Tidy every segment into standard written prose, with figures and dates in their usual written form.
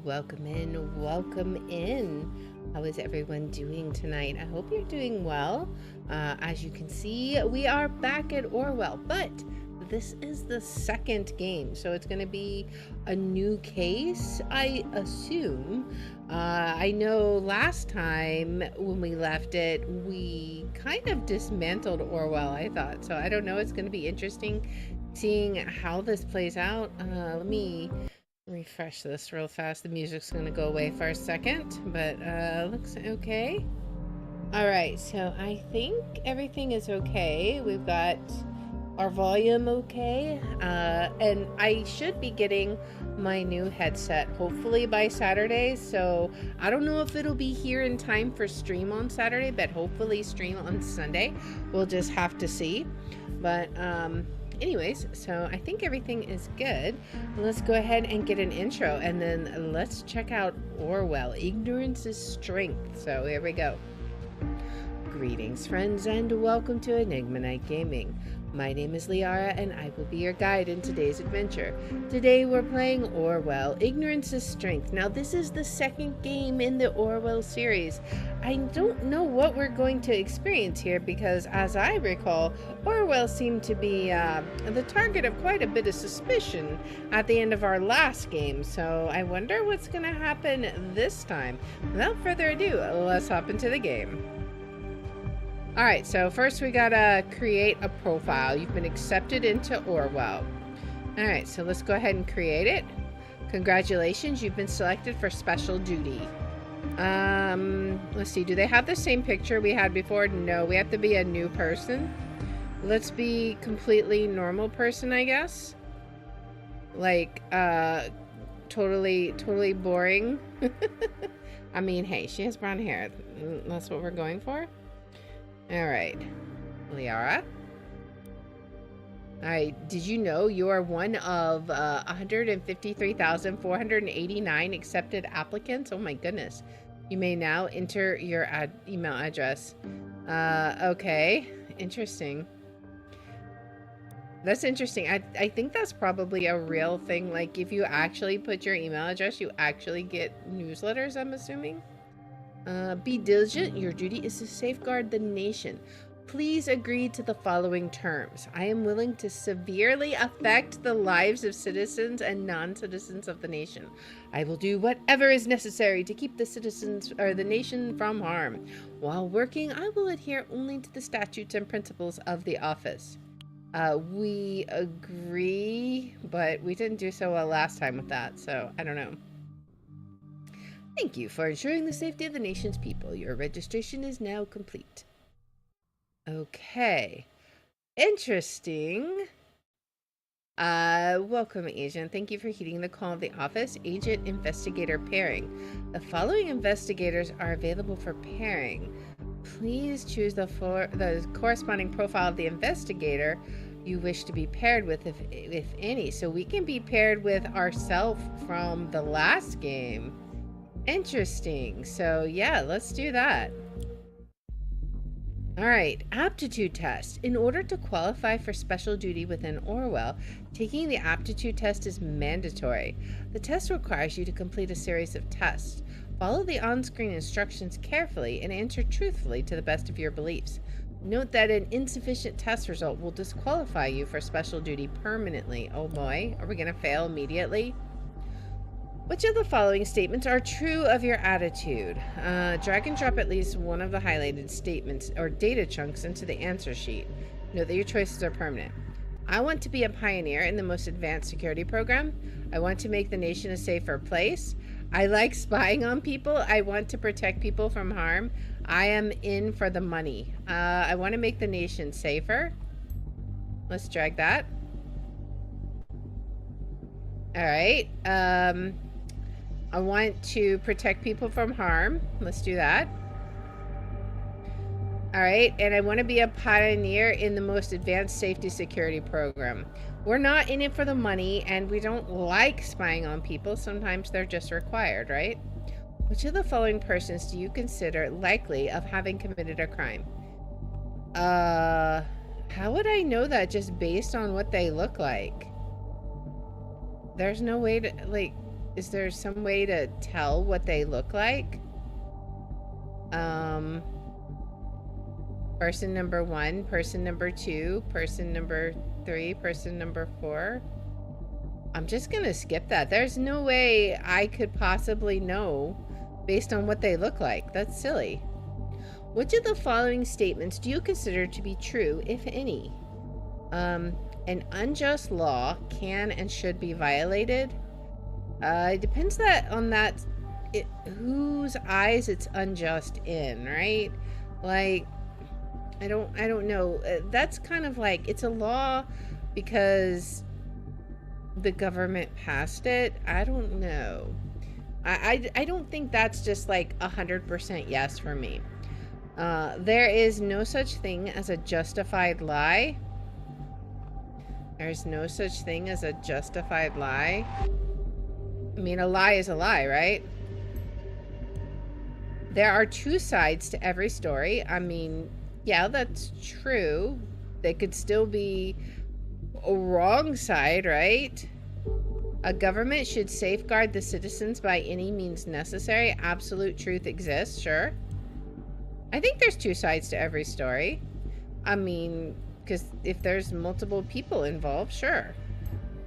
Welcome in, welcome in. How is everyone doing tonight? I hope you're doing well. As you can see, we are back at Orwell, but this is the second game, so it's going to be a new case, I assume. I know last time when we left it, we kind of dismantled Orwell, I thought. So I don't know, it's going to be interesting seeing how this plays out. Let me refresh this real fast. The music's going to go away for a second, but looks okay. All right, so I think everything is okay. We've got our volume okay, and I should be getting my new headset hopefully by Saturday. So I don't know if it'll be here in time for stream on Saturday, but hopefully stream on Sunday. We'll just have to see. But anyways, so I think everything is good. Let's go ahead and get an intro, and then let's check out Orwell. Ignorance is strength. So here we go. Greetings, friends, and welcome to Enigma Night Gaming. My name is Liara, and I will be your guide in today's adventure. Today we're playing Orwell, Ignorance is Strength. Now this is the second game in the Orwell series. I don't know what we're going to experience here because, as I recall, Orwell seemed to be the target of quite a bit of suspicion at the end of our last game. So I wonder what's going to happen this time. Without further ado, let's hop into the game. Alright, so first we gotta create a profile. You've been accepted into Orwell. Alright, so let's go ahead and create it. Congratulations, you've been selected for special duty. Let's see, do they have the same picture we had before? No, we have to be a new person. Let's be completely normal person, I guess. Like, totally boring. I mean, hey, she has brown hair. That's what we're going for? Alright, Liara. Alright, did you know you are one of 153,489 accepted applicants? Oh my goodness. You may now enter your email address. Okay, interesting. That's interesting. I think that's probably a real thing. Like, if you actually put your email address, you actually get newsletters, I'm assuming. Be diligent. Your duty is to safeguard the nation. Please agree to the following terms. I am willing to severely affect the lives of citizens and non-citizens of the nation. I will do whatever is necessary to keep the citizens or the nation from harm. While working, I will adhere only to the statutes and principles of the office. We agree, but we didn't do so well last time with that, so I don't know. Thank you for ensuring the safety of the nation's people. Your registration is now complete. Okay. Interesting. Welcome, Agent. Thank you for heeding the call of the office. Agent Investigator Pairing. The following investigators are available for pairing. Please choose the corresponding profile of the investigator you wish to be paired with, if any. So we can be paired with ourselves from the last game. Interesting. So yeah, let's do that. All right, aptitude test. In order to qualify for special duty within Orwell, taking the aptitude test is mandatory. The test requires you to complete a series of tests. Follow the on-screen instructions carefully and answer truthfully to the best of your beliefs. Note that an insufficient test result will disqualify you for special duty permanently. Oh boy, are we going to fail immediately? Which of the following statements are true of your attitude? Drag and drop at least one of the highlighted statements or data chunks into the answer sheet. Note that your choices are permanent. I want to be a pioneer in the most advanced security program. I want to make the nation a safer place. I like spying on people. I want to protect people from harm. I am in for the money. I want to make the nation safer. Let's drag that. All right. I want to protect people from harm. Let's do that. All right, and I want to be a pioneer in the most advanced safety security program. We're not in it for the money, and we don't like spying on people. Sometimes they're just required, right? Which of the following persons do you consider likely of having committed a crime? How would I know that just based on what they look like? There's no way to, like, Is there some way to tell what they look like? Person number 1, person number 2, person number 3, person number 4. I'm just gonna skip that. There's no way I could possibly know based on what they look like. That's silly. Which of the following statements do you consider to be true, if any? An unjust law can and should be violated. It depends whose eyes it's unjust in, right? Like, I don't know. That's kind of like, it's a law because the government passed it. I don't know. I don't think that's just like 100% yes for me. There is no such thing as a justified lie. There's no such thing as a justified lie. I mean, a lie is a lie, right? There are two sides to every story. I mean, yeah, that's true. They could still be a wrong side, right? A government should safeguard the citizens by any means necessary. Absolute truth exists, sure. I think there's two sides to every story. I mean, because if there's multiple people involved, sure.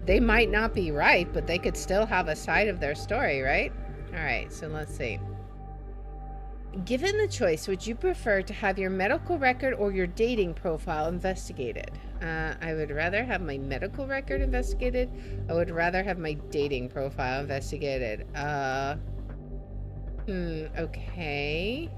They might not be right, but they could still have a side of their story, right? All right, so let's see. Given the choice, would you prefer to have your medical record or your dating profile investigated? I would rather have my medical record investigated. I would rather have my dating profile investigated. Okay.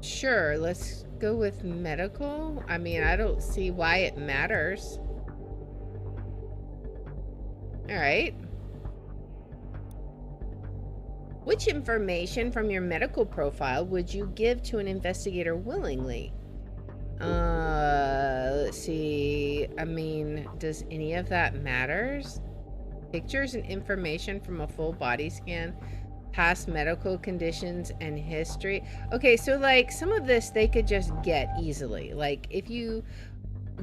Sure, let's go with medical. I mean, I don't see why it matters. All right. Which information from your medical profile would you give to an investigator willingly? Let's see. I mean, does any of that matters? Pictures and information from a full body scan, past medical conditions and history. Okay, so like some of this they could just get easily. Like if you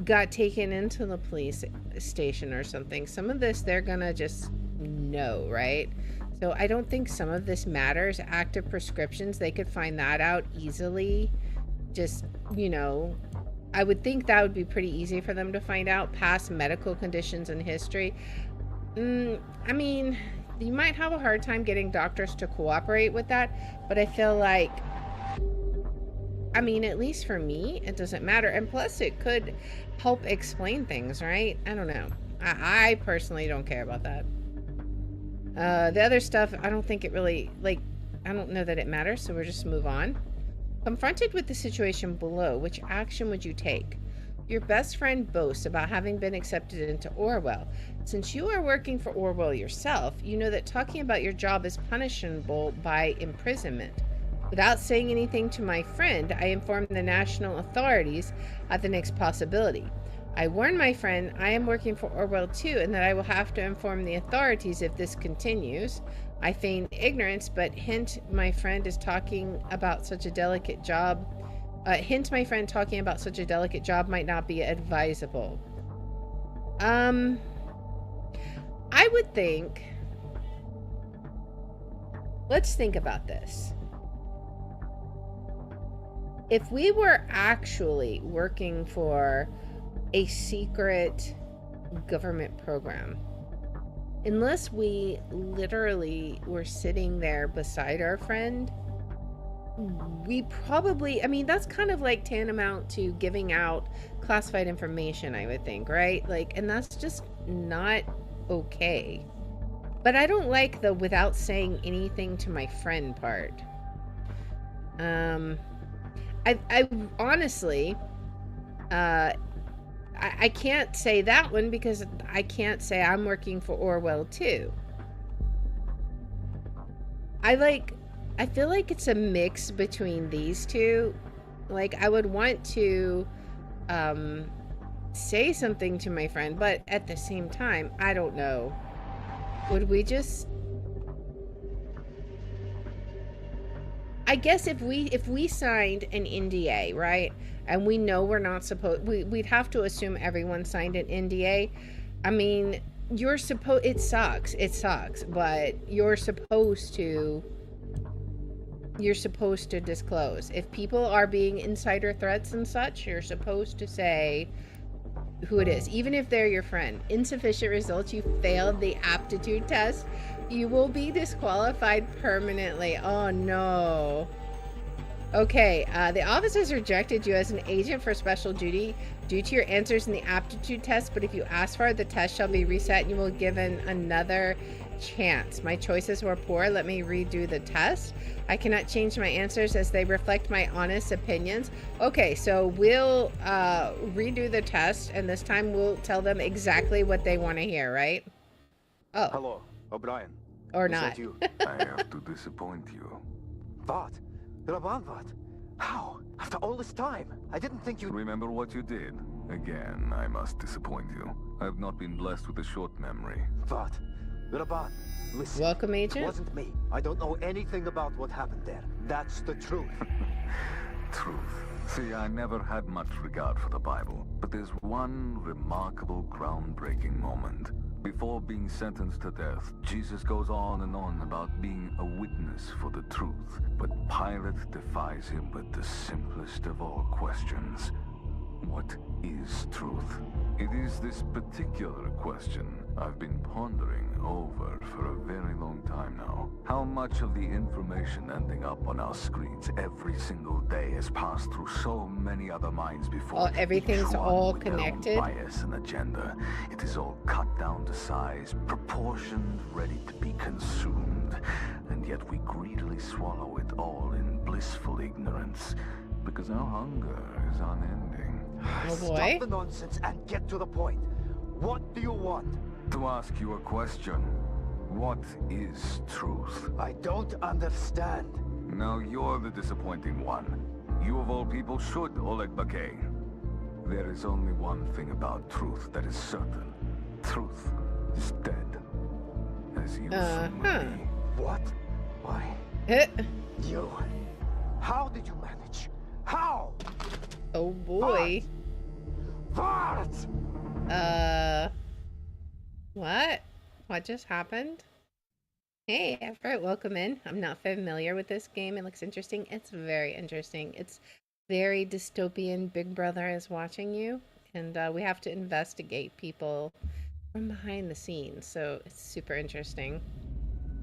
got taken into the police station or something, some of this they're gonna just know, right? So I don't think some of this matters. Active prescriptions, they could find that out easily. Just, you know, I would think that would be pretty easy for them to find out. Past medical conditions and history. I mean, you might have a hard time getting doctors to cooperate with that, but I feel like, I mean, at least for me, it doesn't matter. And plus it could help explain things, right? I don't know. I personally don't care about that. The other stuff, I don't think it really, like, I don't know that it matters, so we'll just move on. Confronted with the situation below, which action would you take? Your best friend boasts about having been accepted into Orwell. Since you are working for Orwell yourself, you know that talking about your job is punishable by imprisonment. Without saying anything to my friend, I informed the national authorities at the next possibility. I warned my friend I am working for Orwell too, and that I will have to inform the authorities if this continues. I feign ignorance, but hint my friend talking about such a delicate job might not be advisable. I would think, let's think about this. If we were actually working for a secret government program, unless we literally were sitting there beside our friend, we probably, I mean, that's kind of like tantamount to giving out classified information, I would think, right? Like, and that's just not okay. But I don't like the without saying anything to my friend part. I honestly, I can't say that one because I can't say I'm working for Orwell too. I feel like it's a mix between these two. Like, I would want to say something to my friend, but at the same time, I don't know. Would we just, I guess if we signed an NDA, right? And we know we're not supposed, we'd have to assume everyone signed an NDA. I mean, you're supposed, it sucks, but you're supposed to disclose. If people are being insider threats and such, you're supposed to say who it is, even if they're your friend. Insufficient results, you failed the aptitude test, you will be disqualified permanently. Oh no. Okay, the office has rejected you as an agent for special duty due to your answers in the aptitude test, but if you ask for it, the test shall be reset and you will be given another chance. My choices were poor. Let me redo the test. I cannot change my answers as they reflect my honest opinions. Okay, so we'll redo the test, and this time we'll tell them exactly what they want to hear, right? Oh. Hello, O'Brien. Or Is not. that you? I have to disappoint you. What? Raban, what? How? After all this time? I didn't think you'd... Remember what you did? Again, I must disappoint you. I have not been blessed with a short memory. What? Raban, listen. Welcome, It agent. wasn't me. I don't know anything about what happened there. That's the truth. Truth. See, I never had much regard for the Bible, but there's one remarkable, groundbreaking moment. Before being sentenced to death, Jesus goes on and on about being a witness for the truth. But Pilate defies him with the simplest of all questions. What is truth? It is this particular question I've been pondering over for a very long time now. How much of the information ending up on our screens every single day has passed through so many other minds before? Oh, everything's Each one all with their own connected. bias and agenda. It is all cut down to size, proportioned, ready to be consumed. And yet we greedily swallow it all in blissful ignorance. Because our hunger is unending. Oh boy. Stop the nonsense and get to the point. What do you want? To ask you a question. What is truth? I don't understand. Now you're the disappointing one. You of all people should, Oleg Bakay. There is only one thing about truth that is certain. Truth is dead. As you soon will be. What? Why? Eh. You? How did you manage? How? Oh boy. What? What? What just happened? Hey, Everett, welcome in. I'm not familiar with this game. It looks interesting. It's very interesting. It's very dystopian. Big Brother is watching you, and we have to investigate people from behind the scenes. So it's super interesting.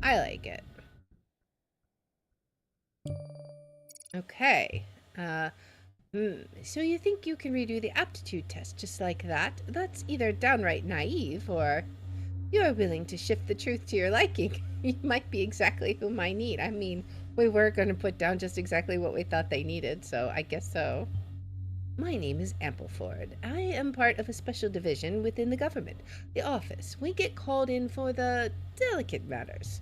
I like it. Okay. So you think you can redo the aptitude test just like that? That's either downright naive or you're willing to shift the truth to your liking. You might be exactly whom I need. I mean, we were going to put down just exactly what we thought they needed, so I guess so. My name is Ampleford. I am part of a special division within the government, the office. We get called in for the delicate matters.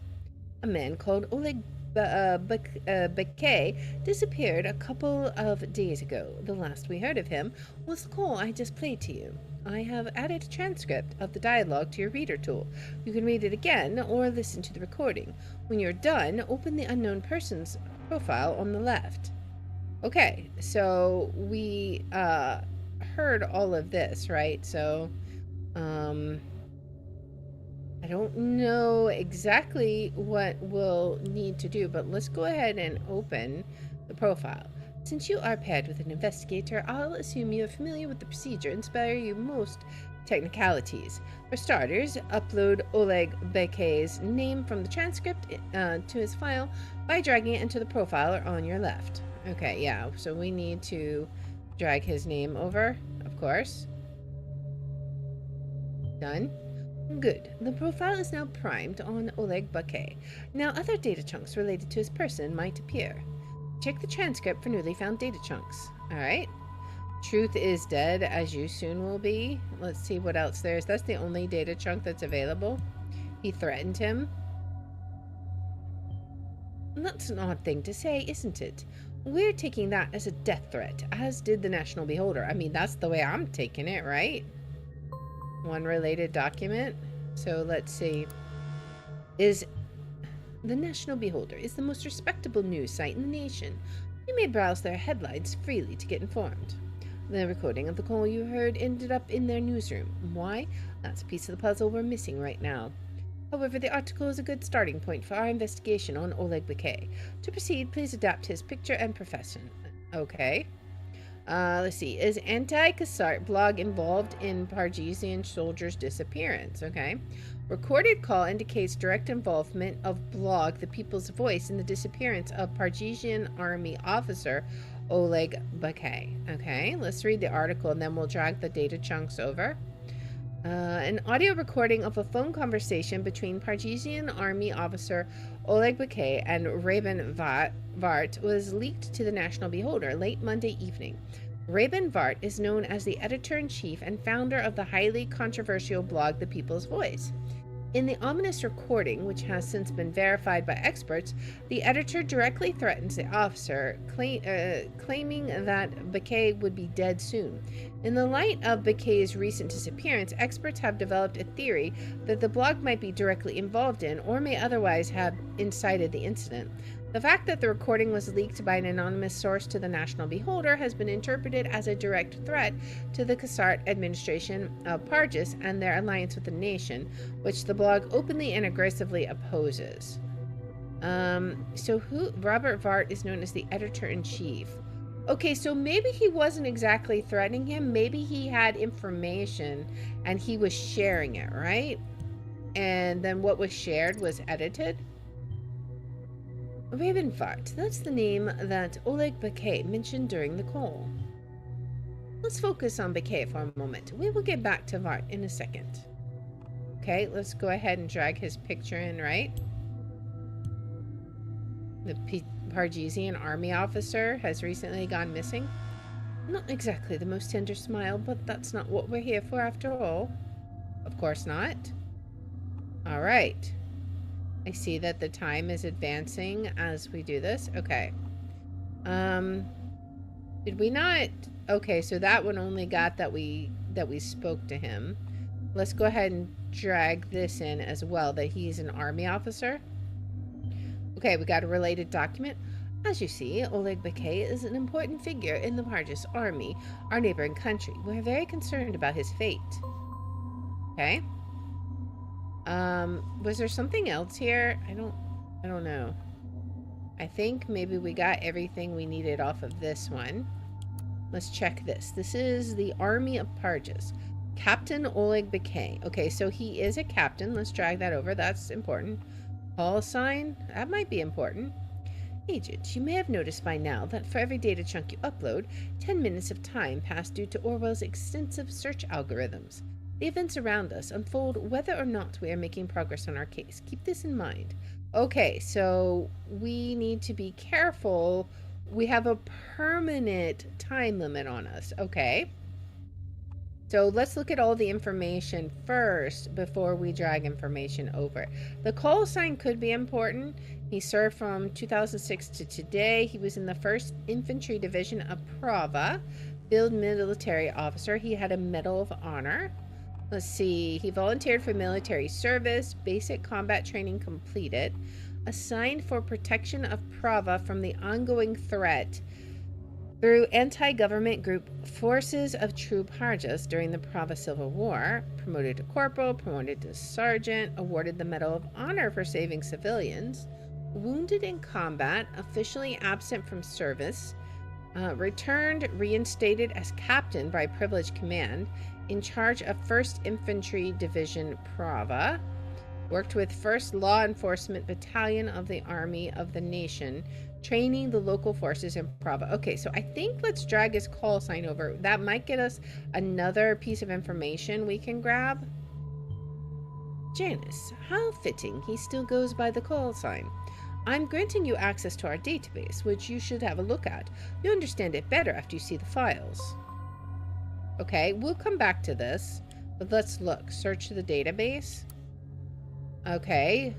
A man called Oleg Bakay disappeared a couple of days ago. The last we heard of him was the call I just played to you. I have added a transcript of the dialogue to your reader tool. You can read it again or listen to the recording. When you're done, open the unknown person's profile on the left. Okay, so we heard all of this, right? So, I don't know exactly what we'll need to do, but let's go ahead and open the profile. Since you are paired with an investigator, I'll assume you're familiar with the procedure and spare you most technicalities. For starters, upload Oleg Bakay's name from the transcript to his file by dragging it into the profiler on your left. Okay, yeah, so we need to drag his name over, of course. Done. Good. The profile is now primed on Oleg Bakay. Now other data chunks related to his person might appear. Check the transcript for newly found data chunks. Alright. Truth is dead, as you soon will be. Let's see what else there is. That's the only data chunk that's available. He threatened him. That's an odd thing to say, isn't it? We're taking that as a death threat, as did the National Beholder. I mean, that's the way I'm taking it, right? One related document. So let's see. Is the National Beholder is the most respectable news site in the nation. You may browse their headlines freely to get informed. The recording of the call you heard ended up in their newsroom. Why? That's a piece of the puzzle we're missing right now. However, the article is a good starting point for our investigation on Oleg Bakay. To proceed, please adapt his picture and profession. Okay. Let's see. Is anti-Khazar blog involved in Pargesian soldier's disappearance? Okay. Recorded call indicates direct involvement of blog The People's Voice in the disappearance of Pargesian army officer Oleg Bakay. Okay, let's read the article and then we'll drag the data chunks over. An audio recording of a phone conversation between Pargesian army officer Oleg Bakay and Rabin Vart was leaked to the National Beholder late Monday evening. Rabin Vart is known as the editor-in-chief and founder of the highly controversial blog The People's Voice. In the ominous recording, which has since been verified by experts, the editor directly threatens the officer, claiming that Bakay would be dead soon. In the light of Bakay's recent disappearance, experts have developed a theory that the blog might be directly involved in or may otherwise have incited the incident. The fact that the recording was leaked by an anonymous source to the National Beholder has been interpreted as a direct threat to the Khazar administration of Parges and their alliance with the nation, which the blog openly and aggressively opposes. Robert Vart is known as the editor-in-chief. Okay, so maybe he wasn't exactly threatening him. Maybe he had information and he was sharing it, right? And then what was shared was edited. Rabin Vart, that's the name that Oleg Bakay mentioned during the call. Let's focus on Bakay for a moment. We will get back to Vart in a second. Okay, let's go ahead and drag his picture in, right? The Pargesian army officer has recently gone missing. Not exactly the most tender smile, but that's not what we're here for after all. Of course not. All right. I see that the time is advancing as we do this. Okay. Did we not? Okay, so that one only got that we spoke to him. Let's go ahead and drag this in as well, that he's an army officer. Okay, we got a related document. As you see, Oleg Bakay is an important figure in the Parges army, our neighboring country. We're very concerned about his fate. Okay. Was there something else here? I don't know. I think maybe we got everything we needed off of this one. Let's check this. This is the Army of Parges. Captain Oleg Bakay. Okay, so he is a captain. Let's drag that over. That's important. Call sign. That might be important. Agent, you may have noticed by now that for every data chunk you upload, 10 minutes of time pass due to Orwell's extensive search algorithms. The events around us unfold whether or not we are making progress on our case. Keep this in mind. Okay, so we need to be careful. We have a permanent time limit on us. Okay. So let's look at all the information first before we drag information over. The call sign could be important. He served from 2006 to today. He was in the 1st Infantry Division of Prava, field military officer. He had a Medal of Honor. Let's see. He volunteered for military service, basic combat training completed, assigned for protection of Prava from the ongoing threat through anti-government group Forces of True Parges during the Prava Civil War, promoted to corporal, promoted to sergeant, awarded the Medal of Honor for saving civilians, wounded in combat, officially absent from service, returned, reinstated as captain by privileged command, in charge of 1st Infantry Division Prava, worked with 1st Law Enforcement Battalion of the Army of the Nation, training the local forces in Prava. Okay, so I think let's drag his call sign over. That might get us another piece of information we can grab. Janice, how fitting he still goes by the call sign. I'm granting you access to our database, which you should have a look at. You'll understand it better after you see the files. Okay, we'll come back to this, but let's look. Search the database. Okay.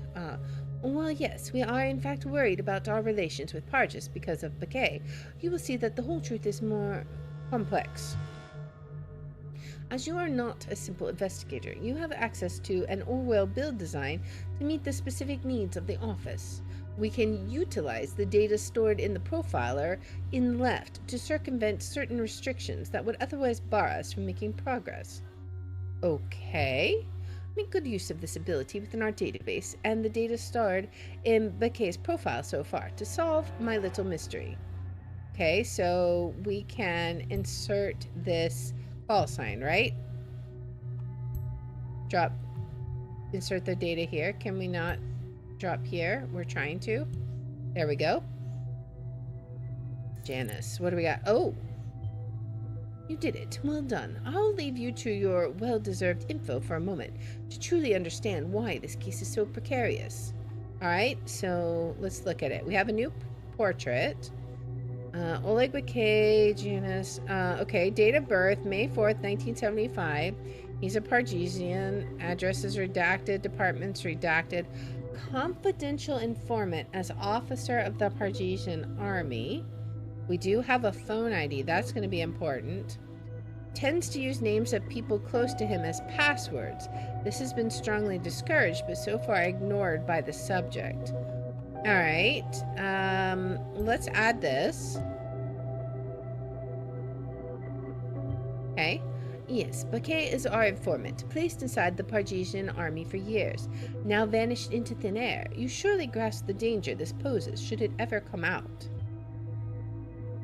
Well, yes, we are in fact worried about our relations with Parges because of Bakay. You will see that the whole truth is more complex. As you are not a simple investigator, you have access to an Orwell build design to meet the specific needs of the office. We can utilize the data stored in the profiler in left to circumvent certain restrictions that would otherwise bar us from making progress. Okay. Make good use of this ability within our database and the data stored in Bakay's profile so far to solve my little mystery. Okay, so we can insert this call sign, right? Insert the data here. Can we not drop here? We're trying to. There we go. Janice, what do we got? Oh, you did it. Well done. I'll leave you to your well-deserved info for a moment to truly understand why this case is so precarious. All right, so let's look at it. We have a new portrait. Oleg Bakay, Janice. Okay, date of birth, May 4th, 1975. He's a Pargesian. Address is redacted. Department's redacted. Confidential informant as officer of the Pargesian Army. We do have a phone ID. That's going to be important. Tends to use names of people close to him as passwords. This has been strongly discouraged, but so far ignored by the subject. All right. Let's add this. Okay. Yes, Bakay is our informant, placed inside the Pargesian army for years, now vanished into thin air. You surely grasp the danger this poses should it ever come out.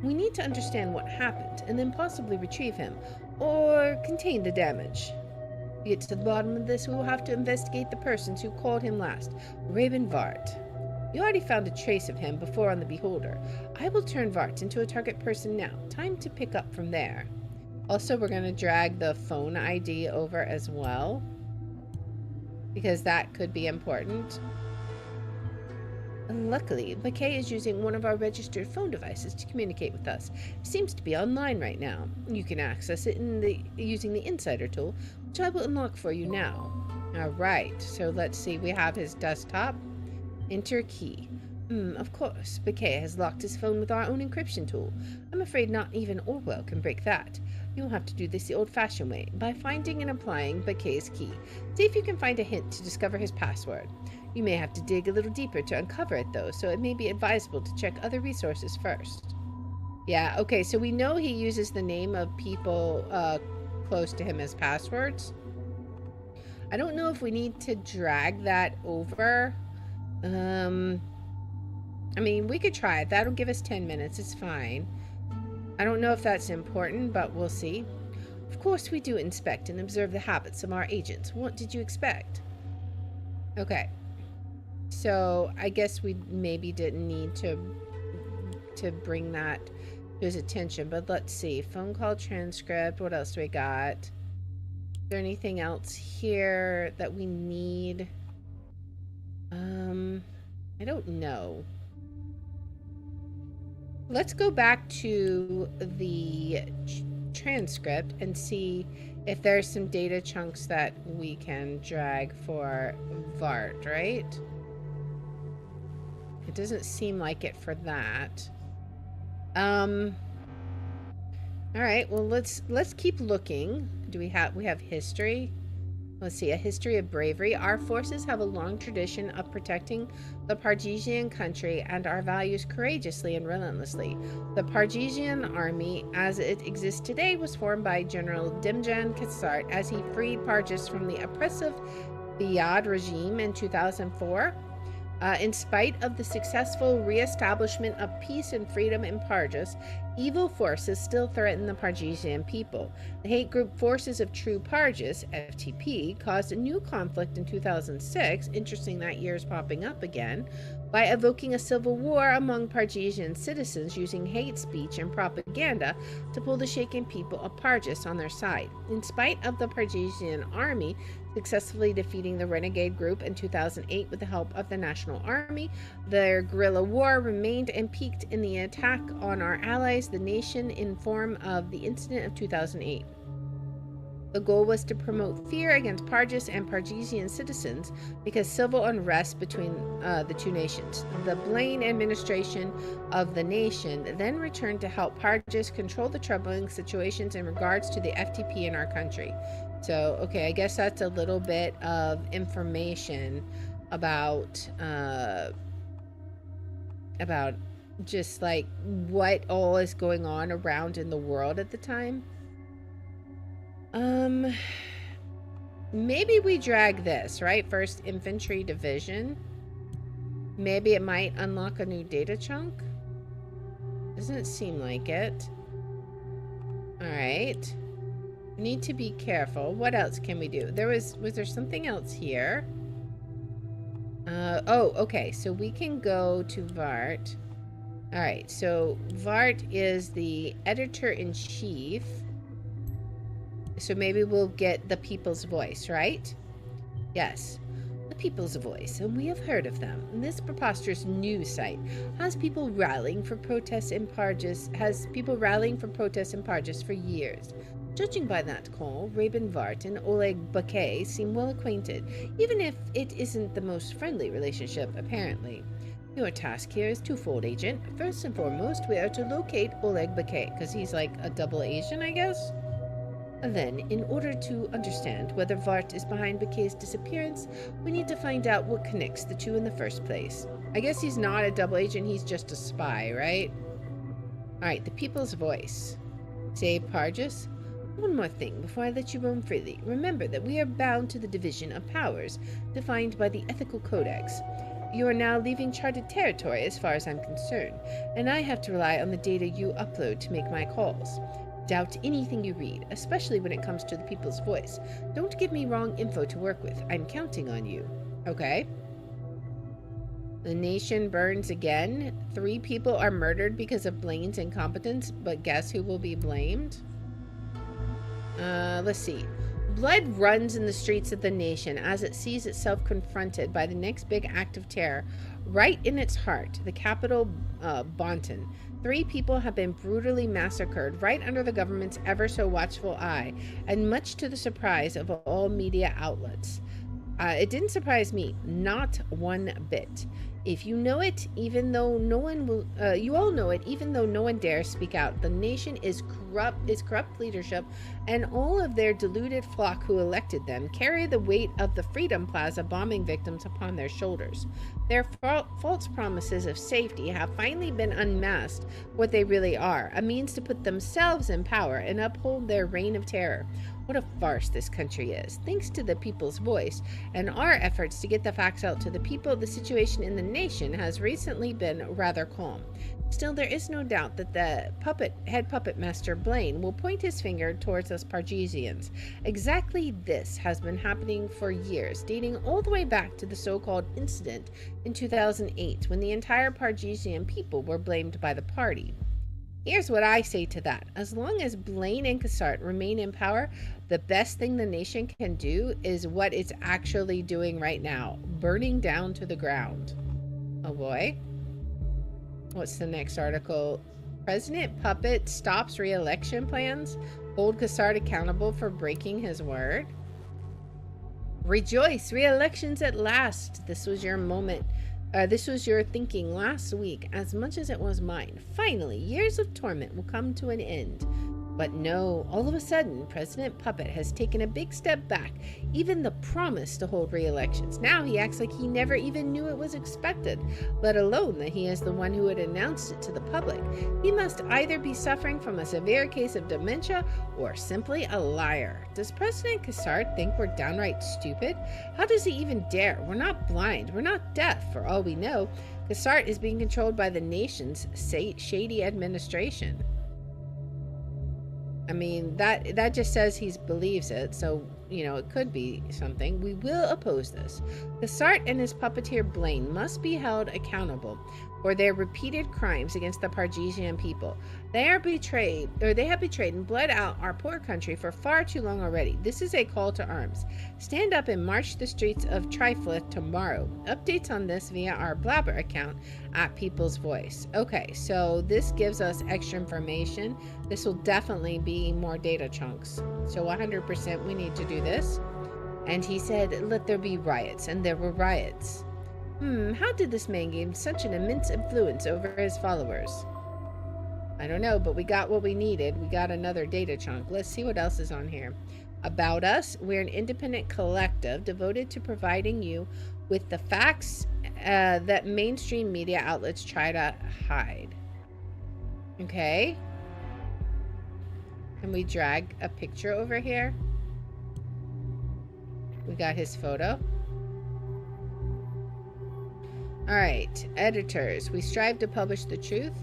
We need to understand what happened, and then possibly retrieve him, or contain the damage. To get to the bottom of this, we will have to investigate the persons who called him last, Raven Vart. You already found a trace of him before on the Beholder. I will turn Vart into a target person now. Time to pick up from there. Also, we're going to drag the phone ID over as well, because that could be important. Luckily, Bakay is using one of our registered phone devices to communicate with us. It seems to be online right now. You can access it using the Insider tool, which I will unlock for you now. All right, so let's see. We have his desktop. Enter key. Of course, Bakay has locked his phone with our own encryption tool. I'm afraid not even Orwell can break that. You'll have to do this the old-fashioned way, by finding and applying Bakay's key. See if you can find a hint to discover his password. You may have to dig a little deeper to uncover it, though, so it may be advisable to check other resources first. Yeah, okay, so we know he uses the name of people close to him as passwords. I don't know if we need to drag that over. I mean, we could try it. That'll give us 10 minutes. It's fine. I don't know if that's important, but we'll see. Of course, we do inspect and observe the habits of our agents. What did you expect? Okay. So, I guess we maybe didn't need to bring that to his attention, but let's see. Phone call transcript. What else do we got? Is there anything else here that we need? I don't know. Let's go back to the transcript and see if there's some data chunks that we can drag for Vart, right? It doesn't seem like it for that. All right, well, let's keep looking. We have history. Let's see, a history of bravery. Our forces have a long tradition of protecting the Pargesian country and our values courageously and relentlessly. The Pargesian army, as it exists today, was formed by General Dimjan Kassart as he freed Parges from the oppressive Biad regime in 2004. In spite of the successful re-establishment of peace and freedom in Parges, evil forces still threaten the Pargesian people. The hate group Forces of True Parges, FTP, caused a new conflict in 2006, interesting that year is popping up again, by evoking a civil war among Pargesian citizens using hate speech and propaganda to pull the shaken people of Parges on their side. In spite of the Pargesian army successfully defeating the renegade group in 2008 with the help of the National Army, their guerrilla war remained and peaked in the attack on our allies, the nation, in form of the incident of 2008. The goal was to promote fear against Pargis and Pargesian citizens because civil unrest between the two nations. The Blaine administration of the nation then returned to help Pargis control the troubling situations in regards to the FTP in our country. So, okay, I guess that's a little bit of information about just like what all is going on around in the world at the time. Maybe we drag this, right? First Infantry Division. Maybe it might unlock a new data chunk. Doesn't seem like it. Alright. Need to be careful. What else can we do? Was there something else here? Oh, okay. So we can go to Vart. Alright, so Vart is the editor-in-chief. So maybe we'll get the People's Voice, right? Yes, the People's Voice, and we have heard of them. This preposterous news site has people rallying for protests in Pargis for years. Judging by that call, Rabin Vart and Oleg Bakay seem well acquainted, even if it isn't the most friendly relationship, apparently. Your task here is twofold, Agent. First and foremost, we are to locate Oleg Bakay, because he's like a double Asian, I guess? And then, in order to understand whether Vart is behind Bakay's disappearance, we need to find out what connects the two in the first place. I guess he's not a double agent, he's just a spy, right? Alright, the People's Voice. Save Pargis? One more thing before I let you roam freely. Remember that we are bound to the division of powers defined by the Ethical Codex. You are now leaving charted territory as far as I'm concerned, and I have to rely on the data you upload to make my calls. Doubt anything you read, especially when it comes to the People's Voice. Don't give me wrong info to work with. I'm counting on you. Okay. The nation burns again. 3 people are murdered because of Blaine's incompetence, but guess who will be blamed? Let's see. Blood runs in the streets of the nation as it sees itself confronted by the next big act of terror. Right in its heart, the capital, Bonton. 3 people have been brutally massacred right under the government's ever so watchful eye, and much to the surprise of all media outlets. It didn't surprise me, not one bit. If you know it, even though no one will, you all know it, even though no one dares speak out. The nation is corrupt leadership, and all of their deluded flock who elected them carry the weight of the Freedom Plaza bombing victims upon their shoulders. Their false promises of safety have finally been unmasked what they really are, a means to put themselves in power and uphold their reign of terror. What a farce this country is. Thanks to the People's Voice and our efforts to get the facts out to the people, the situation in the nation has recently been rather calm. Still, there is no doubt that the head puppet master Blaine will point his finger towards us Pargesians. Exactly this has been happening for years, dating all the way back to the so-called incident in 2008, when the entire Pargesian people were blamed by the party. Here's what I say to that. As long as Blaine and Cassart remain in power, the best thing the nation can do is what it's actually doing right now, burning down to the ground. Oh boy. What's the next article? President Puppet stops re-election plans. Hold Cassart accountable for breaking his word. Rejoice, re-elections at last. This was your moment. This was your thinking last week as much as it was mine. Finally, years of torment will come to an end. But no, all of a sudden, President Puppet has taken a big step back, even the promise to hold re-elections. Now he acts like he never even knew it was expected, let alone that he is the one who had announced it to the public. He must either be suffering from a severe case of dementia or simply a liar. Does President Cassart think we're downright stupid? How does he even dare? We're not blind. We're not deaf. For all we know, Cassart is being controlled by the nation's shady administration. I mean, that just says he believes it, so, you know, it could be something. We will oppose this. Cassart and his puppeteer Blaine must be held accountable for their repeated crimes against the Pargesian people. They have betrayed and bled out our poor country for far too long already. This is a call to arms. Stand up and march the streets of Triflith tomorrow. Updates on this via our Blabber account at People's Voice. Okay, so this gives us extra information. This will definitely be more data chunks. So 100% we need to do this. And he said, let there be riots. And there were riots. How did this man gain such an immense influence over his followers? I don't know, but we got what we needed. We got another data chunk. Let's see what else is on here. About us, we're an independent collective devoted to providing you with the facts that mainstream media outlets try to hide. Okay. Can we drag a picture over here? We got his photo. Alright, editors. We strive to publish the truth.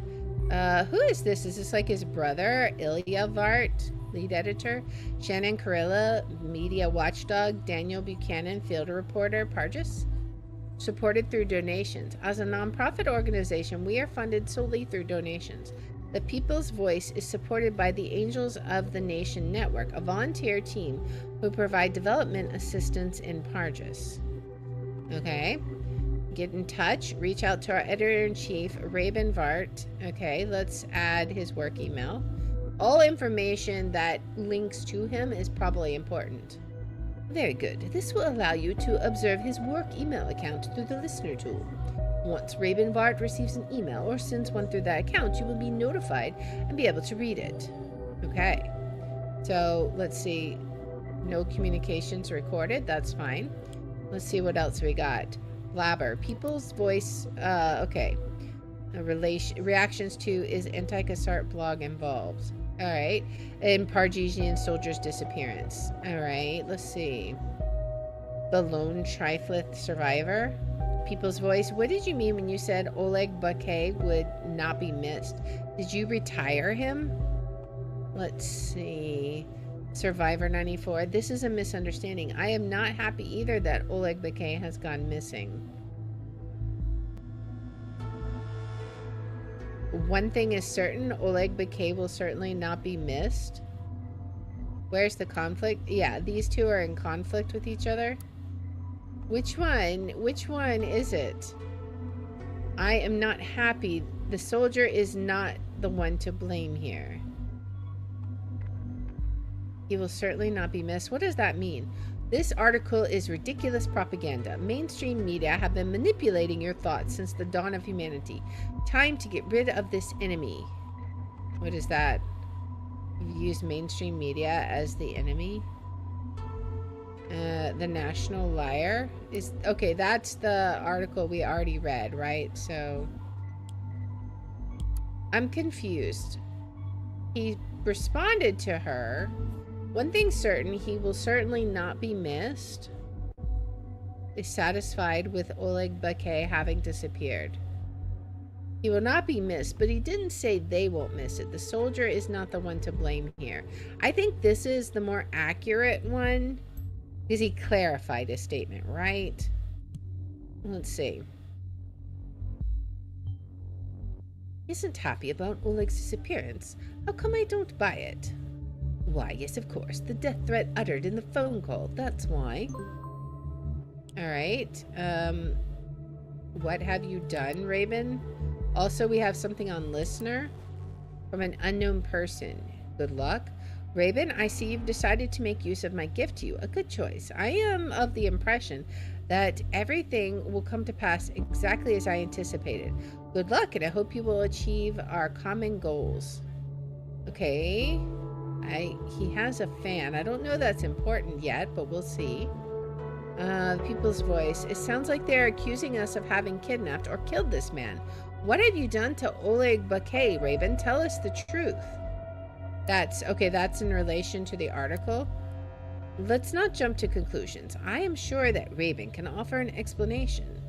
Who is this? Is this like his brother? Ilya Vart, lead editor. Shannon Karilla, media watchdog. Daniel Buchanan, field reporter. Pargis. Supported through donations. As a nonprofit organization, we are funded solely through donations. The People's Voice is supported by the Angels of the Nation Network, a volunteer team who provide development assistance in Pargis. Okay. Get in touch. Reach out to our editor-in-chief, Rabin Vart. Okay, let's add his work email. All information that links to him is probably important. Very good. This will allow you to observe his work email account through the listener tool. Once Rabin Vart receives an email or sends one through that account, you will be notified and be able to read it. Okay. So, let's see. No communications recorded. That's fine. Let's see what else we got. Blabber. People's Voice. Okay. Reactions to is anti-Cassart blog involved. Alright. And Pargesian soldier's disappearance. Alright. Let's see. The lone Triflith survivor. People's Voice. What did you mean when you said Oleg Bakay would not be missed? Did you retire him? Let's see. Survivor 94. This is a misunderstanding. I am not happy either that Oleg Bakay has gone missing. One thing is certain, Oleg Bakay will certainly not be missed. Where's the conflict? Yeah, these two are in conflict with each other. Which one? Which one is it? I am not happy. The soldier is not the one to blame here. He will certainly not be missed. What does that mean? This article is ridiculous propaganda. Mainstream media have been manipulating your thoughts since the dawn of humanity. Time to get rid of this enemy. What is that? You use mainstream media as the enemy? The National Liar is okay. That's the article we already read, right? So I'm confused. He responded to her. One thing's certain, he will certainly not be missed. Is satisfied with Oleg Bakay having disappeared. He will not be missed, but he didn't say they won't miss it. The soldier is not the one to blame here. I think this is the more accurate one because he clarified his statement, right? Let's see. He isn't happy about Oleg's disappearance. How come I don't buy it? Why, yes, of course. The death threat uttered in the phone call. That's why. Alright. What have you done, Rabin? Also, we have something on listener from an unknown person. Good luck. Rabin, I see you've decided to make use of my gift to you. A good choice. I am of the impression that everything will come to pass exactly as I anticipated. Good luck, and I hope you will achieve our common goals. Okay. He has a fan. I don't know that's important yet, but we'll see. People's Voice. It sounds like they're accusing us of having kidnapped or killed this man. What have you done to Oleg Bakay, Rabin? Tell us the truth. That's in relation to the article. Let's not jump to conclusions. I am sure that Rabin can offer an explanation.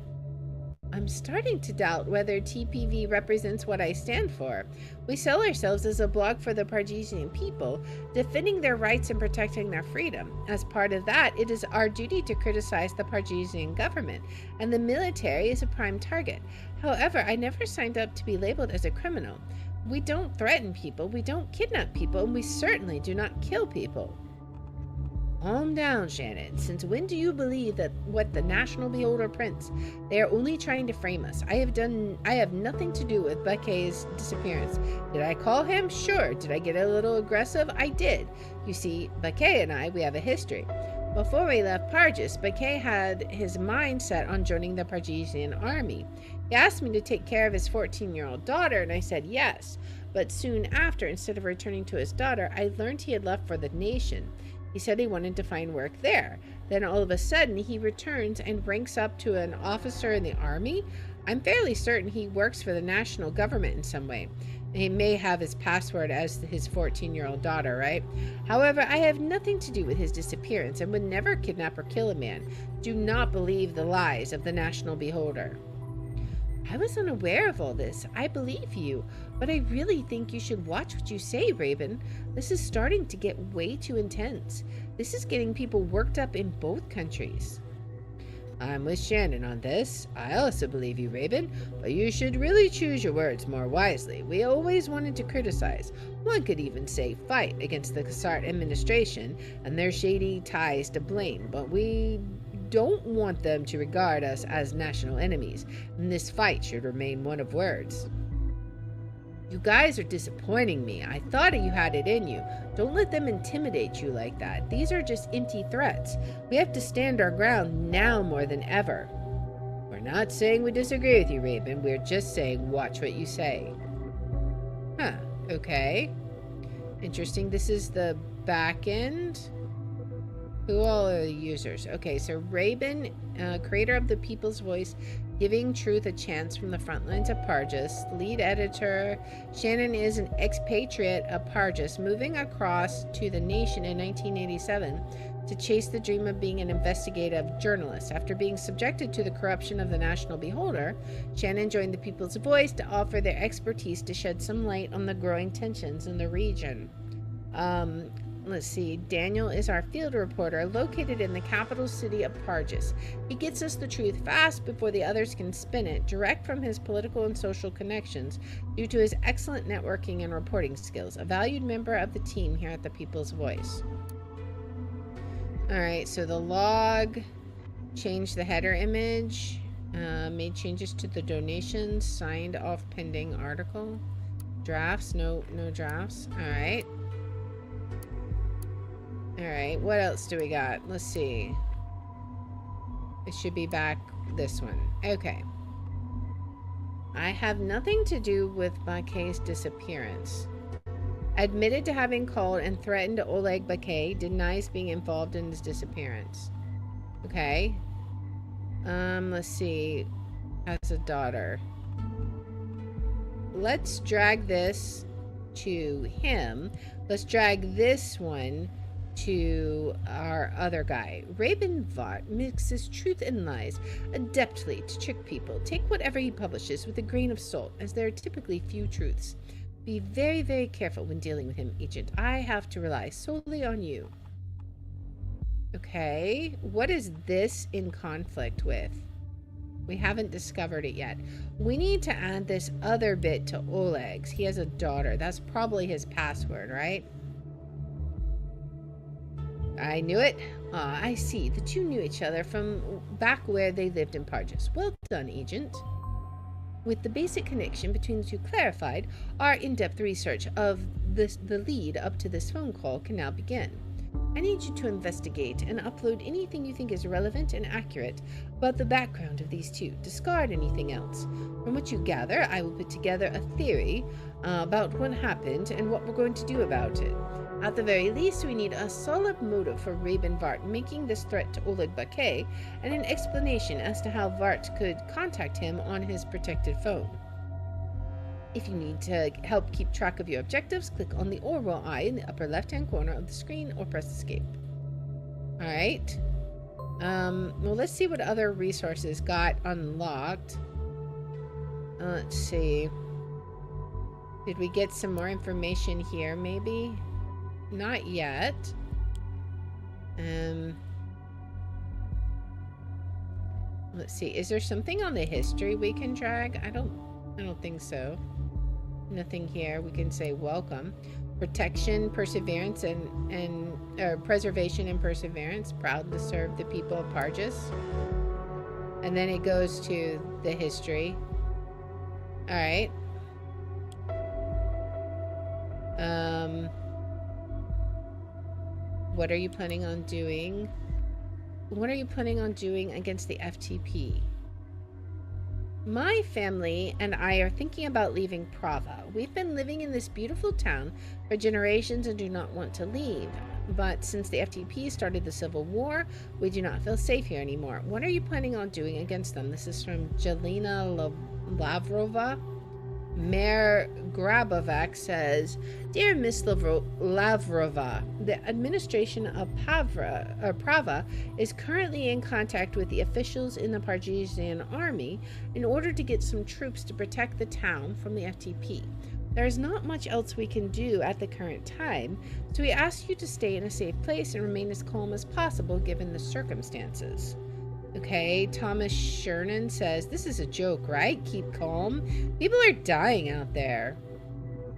I'm starting to doubt whether TPV represents what I stand for. We sell ourselves as a blog for the Pargesian people, defending their rights and protecting their freedom. As part of that, it is our duty to criticize the Pargesian government, and the military is a prime target. However, I never signed up to be labeled as a criminal. We don't threaten people, we don't kidnap people, and we certainly do not kill people. Calm down, Shannon. Since when do you believe that what the National Beholder prints? They are only trying to frame us. I have nothing to do with Bakay's disappearance. Did I call him? Sure. Did I get a little aggressive? I did. You see, Bakay and I, we have a history. Before we left Parges, Bakay had his mind set on joining the Pargesian army. He asked me to take care of his 14-year-old daughter, and I said yes. But soon after, instead of returning to his daughter, I learned he had left for the nation. He said he wanted to find work there. Then all of a sudden, he returns and ranks up to an officer in the army. I'm fairly certain he works for the national government in some way. He may have his password as his 14-year-old daughter, right? However, I have nothing to do with his disappearance and would never kidnap or kill a man. Do not believe the lies of the National Beholder. I was unaware of all this. I believe you, but I really think you should watch what you say, Raven. This is starting to get way too intense. This is getting people worked up in both countries. I'm with Shannon on this. I also believe you, Raven, but you should really choose your words more wisely. We always wanted to criticize. One could even say fight against the Cassart administration and their shady ties to Blaine, but we don't want them to regard us as national enemies, and this fight should remain one of words. You guys are disappointing me. I thought you had it in you. Don't let them intimidate you like that. These are just empty threats. We have to stand our ground now more than ever. We're not saying we disagree with you, Raven. We're just saying watch what you say. Huh, okay. Interesting. This is the back end. Who all are the users? Okay, so Raven, creator of the People's Voice, giving truth a chance from the front lines of Parges. Lead editor, Shannon is an expatriate of Parges, moving across to the nation in 1987 to chase the dream of being an investigative journalist. After being subjected to the corruption of the National Beholder, Shannon joined the People's Voice to offer their expertise to shed some light on the growing tensions in the region. Let's see, Daniel is our field reporter located in the capital city of Parges. He gets us the truth fast before the others can spin it, direct from his political and social connections due to his excellent networking and reporting skills, a valued member of the team here at the People's Voice. Alright, so the log, changed the header image, made changes to the donations, signed off pending article. Drafts, no drafts. Alright. Alright, what else do we got? Let's see. It should be back this one. Okay. I have nothing to do with Bakay's disappearance. Admitted to having called and threatened Oleg Bakay, denies being involved in his disappearance. Okay. Let's see. Has a daughter. Let's drag this to him. Let's drag this one to our other guy. Raven Vart mixes truth and lies adeptly to trick people. Take whatever he publishes with a grain of salt, as there are typically few truths. Be very, very careful when dealing with him, Agent. I have to rely solely on you. Okay, what is this in conflict with? We haven't discovered it yet. We need to add this other bit to Oleg's. He has a daughter. That's probably his password, right? I knew it. Ah, I see. The two knew each other from back where they lived in Parges. Well done, Agent. With the basic connection between the two clarified, our in-depth research of the lead up to this phone call can now begin. I need you to investigate and upload anything you think is relevant and accurate about the background of these two. Discard anything else. From what you gather, I will put together a theory about what happened and what we're going to do about it. At the very least, we need a solid motive for Raven Vart making this threat to Oleg Bakay and an explanation as to how Vart could contact him on his protected phone. If you need to help keep track of your objectives, click on the Orwell eye in the upper left-hand corner of the screen or press escape. Alright. Well, let's see what other resources got unlocked. Let's see. Did we get some more information here, maybe? Not yet. Let's see. Is there something on the history we can drag? I don't think so. Nothing here. We can say welcome. Protection, perseverance, and preservation and perseverance. Proud to serve the people of Parges. And then it goes to the history. All right. What are you planning on doing? What are you planning on doing against the FTP? My family and I are thinking about leaving Prava. We've been living in this beautiful town for generations and do not want to leave. But since the FTP started the Civil War, we do not feel safe here anymore. What are you planning on doing against them? This is from Jelena Lavrova. Mayor Grabovac says, Dear Miss Lavrova, the administration of Prava is currently in contact with the officials in the Pargesian army in order to get some troops to protect the town from the FTP. There is not much else we can do at the current time, so we ask you to stay in a safe place and remain as calm as possible given the circumstances. Okay, Thomas Shernan says, this is a joke, right? Keep calm. People are dying out there.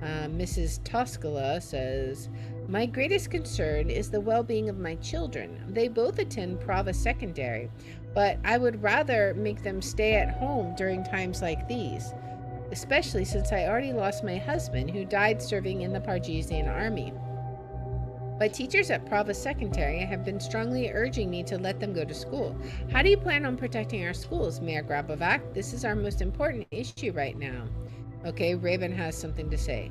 Mrs. Toscala says, my greatest concern is the well-being of my children. They both attend Prava Secondary, but I would rather make them stay at home during times like these, especially since I already lost my husband who died serving in the Pargesian army. But teachers at Prava Secondary have been strongly urging me to let them go to school. How do you plan on protecting our schools, Mayor Grabovac? This is our most important issue right now. Okay, Raven has something to say.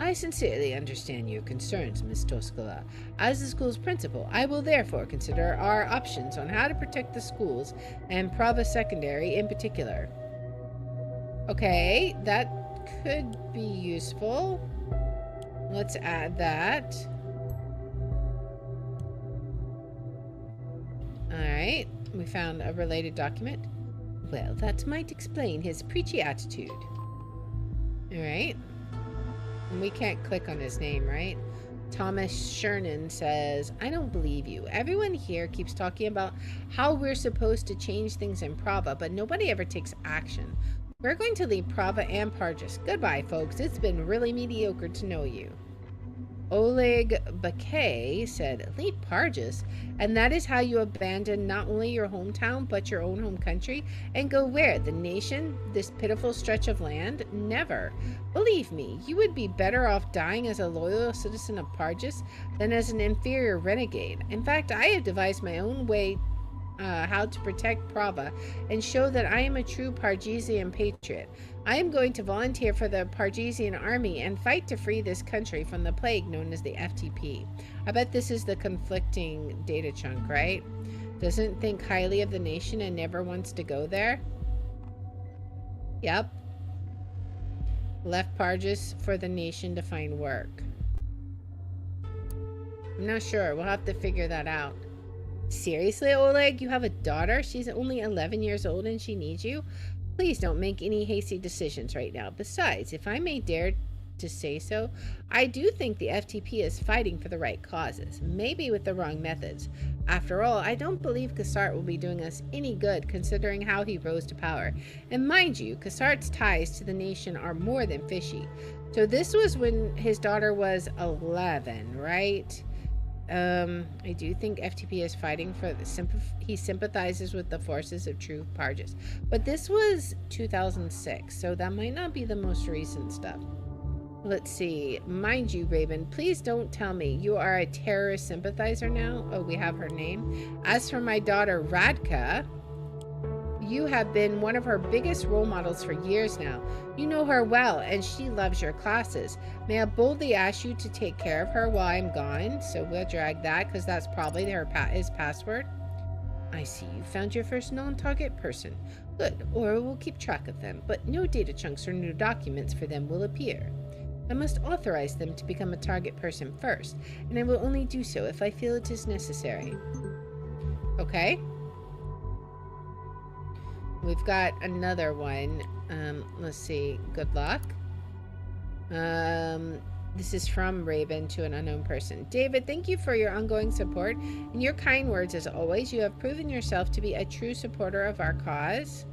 I sincerely understand your concerns, Miss Toscala. As the school's principal, I will therefore consider our options on how to protect the schools and Prava Secondary in particular. Okay, that could be useful. Let's add that. Alright, we found a related document. Well, that might explain his preachy attitude. Alright. And we can't click on his name, right? Thomas Shernan says, I don't believe you. Everyone here keeps talking about how we're supposed to change things in Prava, but nobody ever takes action. We're going to leave Prava and Parges. Goodbye, folks. It's been really mediocre to know you. Oleg Bakay said, leave Parges, and that is how you abandon not only your hometown, but your own home country, and go where? The nation? This pitiful stretch of land? Never. Believe me, you would be better off dying as a loyal citizen of Parges than as an inferior renegade. In fact, I have devised my own way how to protect Prava and show that I am a true Pargesian patriot. I am going to volunteer for the Pargesian army and fight to free this country from the plague known as the FTP. I bet this is the conflicting data chunk, right? Doesn't think highly of the nation and never wants to go there? Yep. Left Parges for the nation to find work. I'm not sure. We'll have to figure that out. Seriously, Oleg? You have a daughter? She's only 11 years old and she needs you? Please don't make any hasty decisions right now. Besides, if I may dare to say so, I do think the FTP is fighting for the right causes, maybe with the wrong methods. After all, I don't believe Cassart will be doing us any good considering how he rose to power. And mind you, Cassart's ties to the nation are more than fishy. So this was when his daughter was 11, right? I do think FTP is fighting for he sympathizes with the forces of true Parges. But this was 2006, so that might not be the most recent stuff. Let's see. Mind you, Raven, please don't tell me you are a terrorist sympathizer now. Oh, we have her name. As for my daughter, Radka, you have been one of her biggest role models for years now. You know her well, and she loves your classes. May I boldly ask you to take care of her while I'm gone? So we'll drag that, because that's probably his password. I see you found your first non-target person. Good, or we'll keep track of them, but no data chunks or new documents for them will appear. I must authorize them to become a target person first, and I will only do so if I feel it is necessary. Okay? We've got another one. Let's see. Good luck. This is from Raven to an unknown person. David, thank you for your ongoing support and your kind words as always. You have proven yourself to be a true supporter of our cause.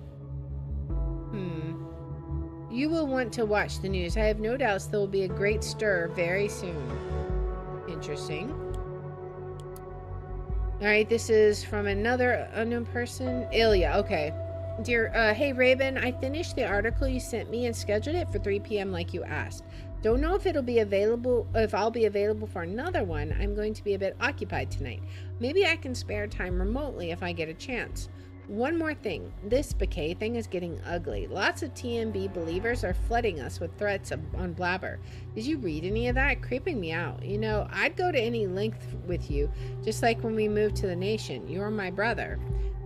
You will want to watch the news. I have no doubts there will be a great stir very soon. Interesting. Alright, this is from another unknown person. Ilya, okay. Dear, hey Raven, I finished the article you sent me and scheduled it for 3 p.m. like you asked. Don't know if it'll be available, if I'll be available for another one. I'm going to be a bit occupied tonight. Maybe I can spare time remotely if I get a chance. One more thing. This Bouquet thing is getting ugly. Lots of TMB believers are flooding us with threats on Blabber. Did you read any of that? Creeping me out. You know, I'd go to any length with you, just like when we moved to the nation. You're my brother.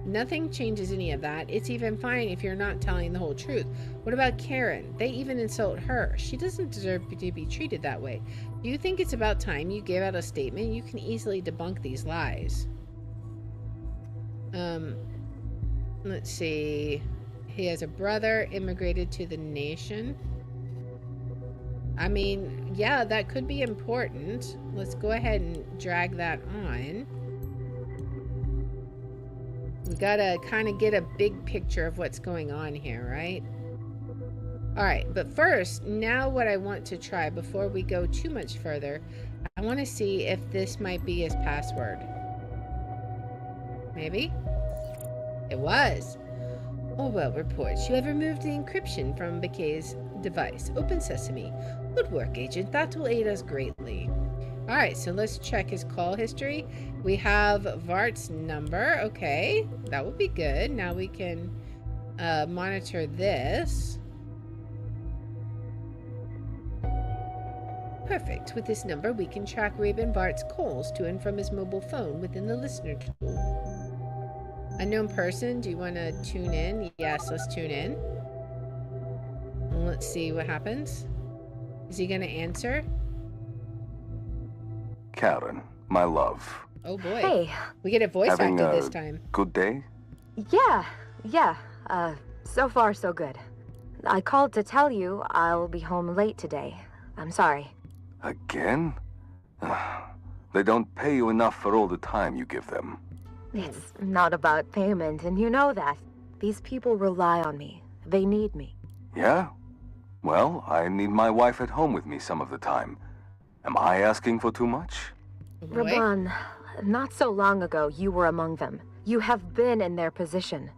Nothing changes any of that. It's even fine if you're not telling the whole truth. What about Karen? They even insult her. She doesn't deserve to be treated that way. Do you think it's about time you gave out a statement? You can easily debunk these lies. Let's see. He has a brother, immigrated to the nation. I mean, yeah, that could be important. Let's go ahead and drag that on. We gotta kind of get a big picture of what's going on here, right? Alright, but first, now what I want to try before we go too much further, I want to see if this might be his password. Maybe? It was. Orwell reports you have removed the encryption from Bouquet's device. Open sesame. Good work, Agent. That will aid us greatly. Alright, so let's check his call history. We have Vart's number. Okay, that will be good. Now we can monitor this. Perfect. With this number, we can track Raven Vart's calls to and from his mobile phone within the listener tool. Unknown person, do you want to tune in? Yes, let's tune in. And let's see what happens. Is he going to answer? Karen, my love. Oh boy. Hey. We get a voice Having actor a this time. Good day? Yeah. So far so good. I called to tell you I'll be home late today. I'm sorry. Again? They don't pay you enough for all the time you give them. It's not about payment, and you know that. These people rely on me. They need me. Yeah? Well, I need my wife at home with me some of the time. Am I asking for too much? Raban, not so long ago you were among them. You have been in their position.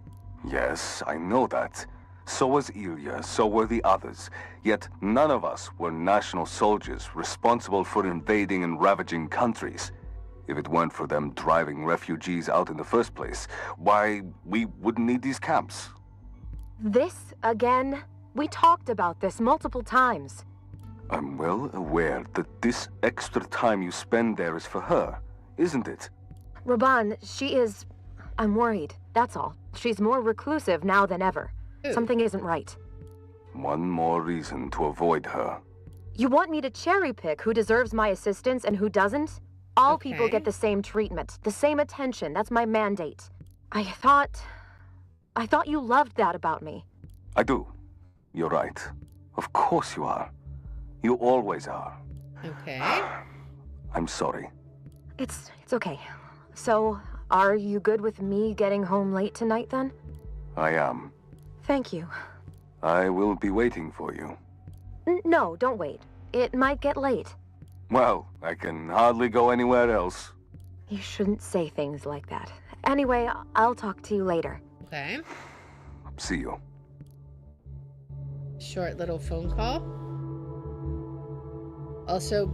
Yes, I know that. So was Ilya, so were the others. Yet none of us were national soldiers responsible for invading and ravaging countries. If it weren't for them driving refugees out in the first place, why, we wouldn't need these camps. This again? We talked about this multiple times. I'm well aware that this extra time you spend there is for her, isn't it? Raban, she is... I'm worried, that's all. She's more reclusive now than ever. Ooh. Something isn't right. One more reason to avoid her. You want me to cherry-pick who deserves my assistance and who doesn't? All people Okay. get the same treatment, the same attention. That's my mandate. I thought you loved that about me. I do. You're right. Of course you are. You always are. Okay. I'm sorry. It's okay. So, are you good with me getting home late tonight then? I am. Thank you. I will be waiting for you. No, don't wait. It might get late. Well, I can hardly go anywhere else. You shouldn't say things like that. Anyway, I'll talk to you later. Okay. See you. Short little phone call. Also,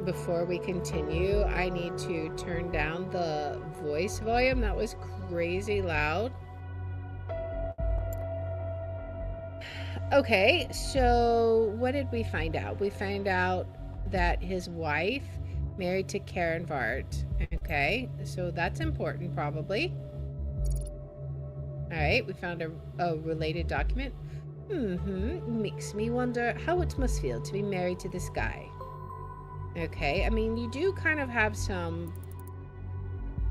before we continue, I need to turn down the voice volume. That was crazy loud. Okay, so what did we find out? We find out that his wife married to Karen Vart. Okay, so that's important probably. Alright, we found a related document. Makes me wonder how it must feel to be married to this guy. Okay, I mean, you do kind of have some...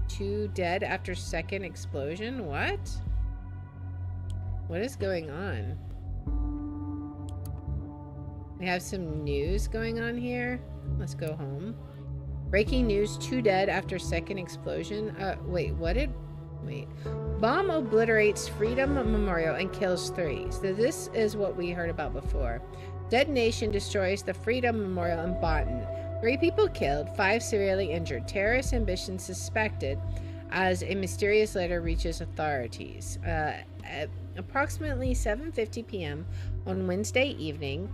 2 dead after second explosion? What? What is going on? We have some news going on here. Let's go home. Breaking news, 2 dead after second explosion. Wait. Bomb obliterates Freedom Memorial and kills 3. So this is what we heard about before. Detonation destroys the Freedom Memorial in Boonton. 3 people killed, 5 severely injured. Terrorist ambition suspected as a mysterious letter reaches authorities. At approximately 7:50 p.m. on Wednesday evening,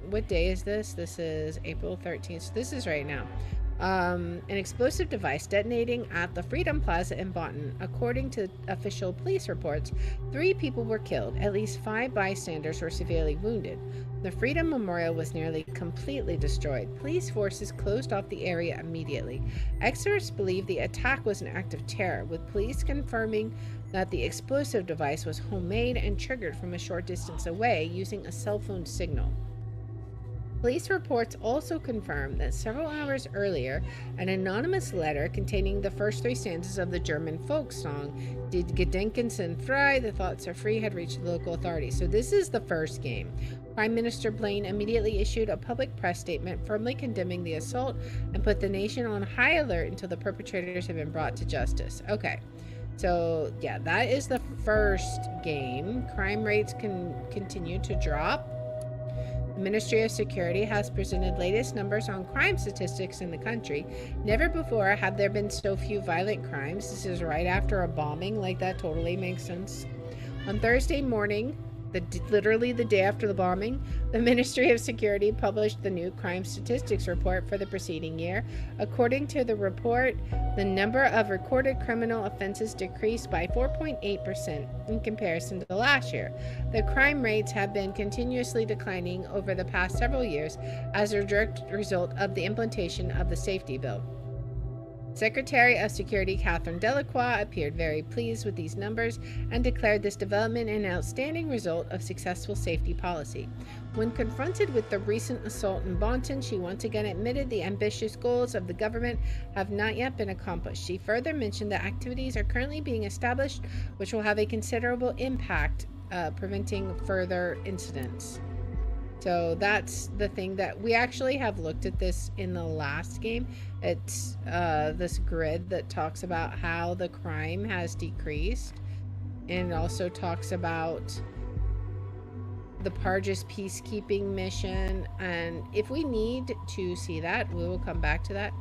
what day is this? This is April 13th. So this is right now. An explosive device detonating at the Freedom Plaza in Boonton. According to official police reports, 3 people were killed. At least 5 bystanders were severely wounded. The Freedom Memorial was nearly completely destroyed. Police forces closed off the area immediately. Experts believe the attack was an act of terror, with police confirming that the explosive device was homemade and triggered from a short distance away using a cell phone signal. Police reports also confirm that several hours earlier, an anonymous letter containing the first 3 stanzas of the German folk song, Die Gedanken sind frei, the thoughts are free, had reached the local authorities. So this is the first game. Prime Minister Blaine immediately issued a public press statement firmly condemning the assault and put the nation on high alert until the perpetrators have been brought to justice. Okay. So, yeah, that is the first game. Crime rates can continue to drop. The Ministry of Security has presented latest numbers on crime statistics in the country. Never before have there been so few violent crimes. This is right after a bombing. Like, that totally makes sense. On Thursday morning, literally the day after the bombing, the Ministry of Security published the new crime statistics report for the preceding year. According to the report, the number of recorded criminal offenses decreased by 4.8% in comparison to last year. The crime rates have been continuously declining over the past several years as a direct result of the implementation of the safety bill. Secretary of Security Catherine Delacroix appeared very pleased with these numbers and declared this development an outstanding result of successful safety policy. When confronted with the recent assault in Boonton, she once again admitted the ambitious goals of the government have not yet been accomplished. She further mentioned that activities are currently being established which will have a considerable impact preventing further incidents. So that's the thing that we actually have looked at this in the last game. It's this grid that talks about how the crime has decreased, and it also talks about the Parges peacekeeping mission. And if we need to see that, we will come back to that.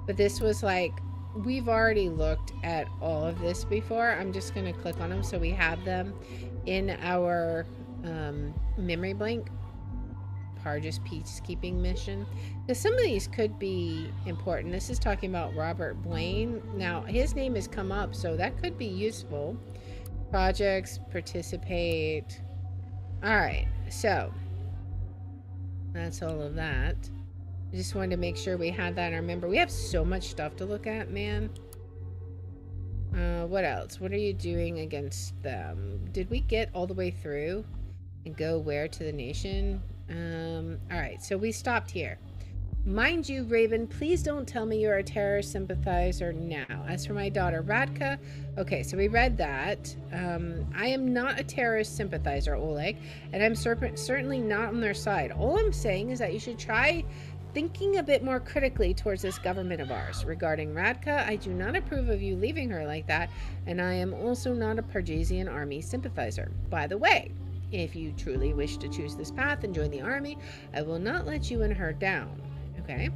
But this was like, we've already looked at all of this before. I'm just going to click on them so we have them in our memory blank. Parges peacekeeping mission, because some of these could be important. This is talking about Robert Blaine. Now his name has come up, so that could be useful. Projects, participate. All right, so that's all of that. I just wanted to make sure we had that. I remember we have so much stuff to look at, man. What else? What are you doing against them? Did we get all the way through and go where to the nation? Alright, so we stopped here. Mind you, Raven, please don't tell me you're a terrorist sympathizer now. As for my daughter, Radka, okay, so we read that. I am not a terrorist sympathizer, Oleg, and I'm certainly not on their side. All I'm saying is that you should try thinking a bit more critically towards this government of ours. Regarding Radka, I do not approve of you leaving her like that, and I am also not a Pargesian army sympathizer. By the way, if you truly wish to choose this path and join the army, I will not let you and her down. Okay?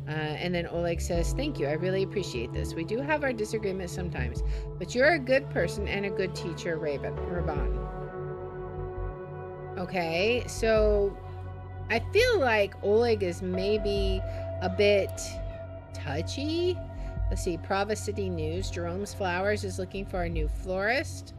And then Oleg says, thank you, I really appreciate this. We do have our disagreements sometimes, but you're a good person and a good teacher, Raban. Okay, so I feel like Oleg is maybe a bit touchy. Let's see, Prava City News, Jerome's Flowers is looking for a new florist.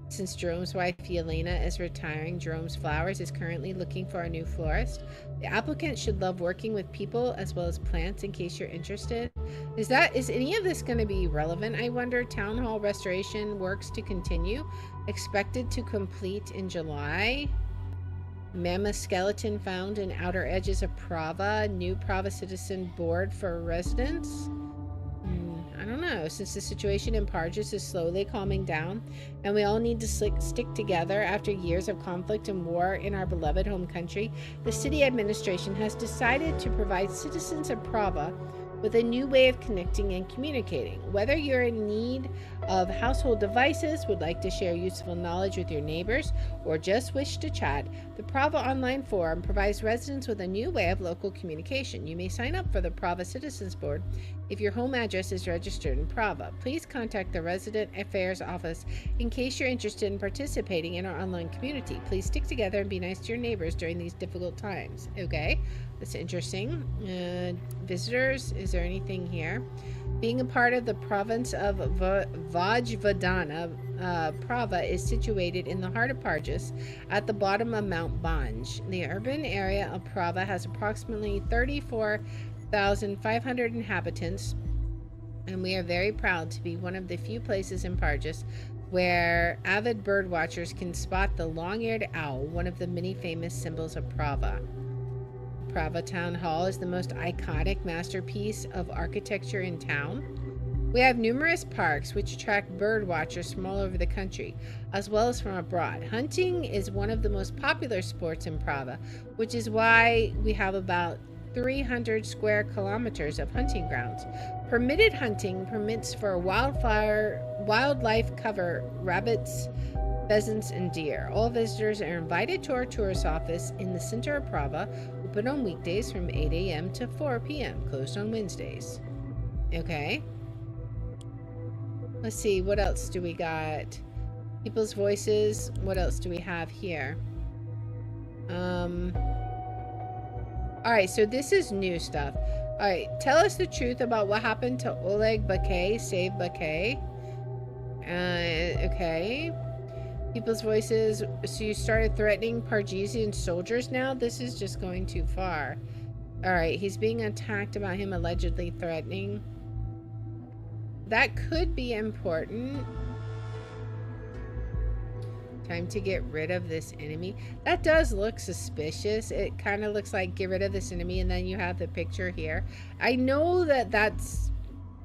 Since Jerome's wife Yelena is retiring, Jerome's Flowers is currently looking for a new florist. The applicant should love working with people as well as plants in case you're interested. Is any of this going to be relevant, I wonder? Town Hall restoration works to continue. Expected to complete in July. Mammoth skeleton found in outer edges of Prava. New Prava Citizen Board for residents. I don't know. Oh, since the situation in Parges is slowly calming down, and we all need to stick together after years of conflict and war in our beloved home country, the city administration has decided to provide citizens of Prava with a new way of connecting and communicating. Whether you're in need of household devices, would like to share useful knowledge with your neighbors, or just wish to chat, the Prava Online Forum provides residents with a new way of local communication. You may sign up for the Prava Citizens Board if your home address is registered in Prava. Please contact the Resident Affairs Office in case you're interested in participating in our online community. Please stick together and be nice to your neighbors during these difficult times. Okay, that's interesting. Visitors, is there anything here? Being a part of the province of Vojvodina, Prava is situated in the heart of Parges at the bottom of Mount Banj. The urban area of Prava has approximately 34,500 inhabitants, and we are very proud to be one of the few places in Parges where avid bird watchers can spot the long-eared owl, one of the many famous symbols of Prava. Prava Town Hall is the most iconic masterpiece of architecture in town. We have numerous parks which attract bird watchers from all over the country, as well as from abroad. Hunting is one of the most popular sports in Prava, which is why we have about 300 square kilometers of hunting grounds. Permitted hunting permits for wildlife cover rabbits, pheasants, and deer. All visitors are invited to our tourist office in the center of Prava, open on weekdays from 8 a.m. to 4 p.m., closed on Wednesdays. Okay. Let's see, what else do we got? People's voices. What else do we have here? Alright, so this is new stuff. Alright, tell us the truth about what happened to Oleg Bakay, Save Bakay. Okay. People's voices. So you started threatening Pargesian soldiers now? This is just going too far. Alright, he's being attacked about him allegedly threatening. That could be important. Time to get rid of this enemy. That does look suspicious. It kind of looks like get rid of this enemy, and then you have the picture here. I know that that's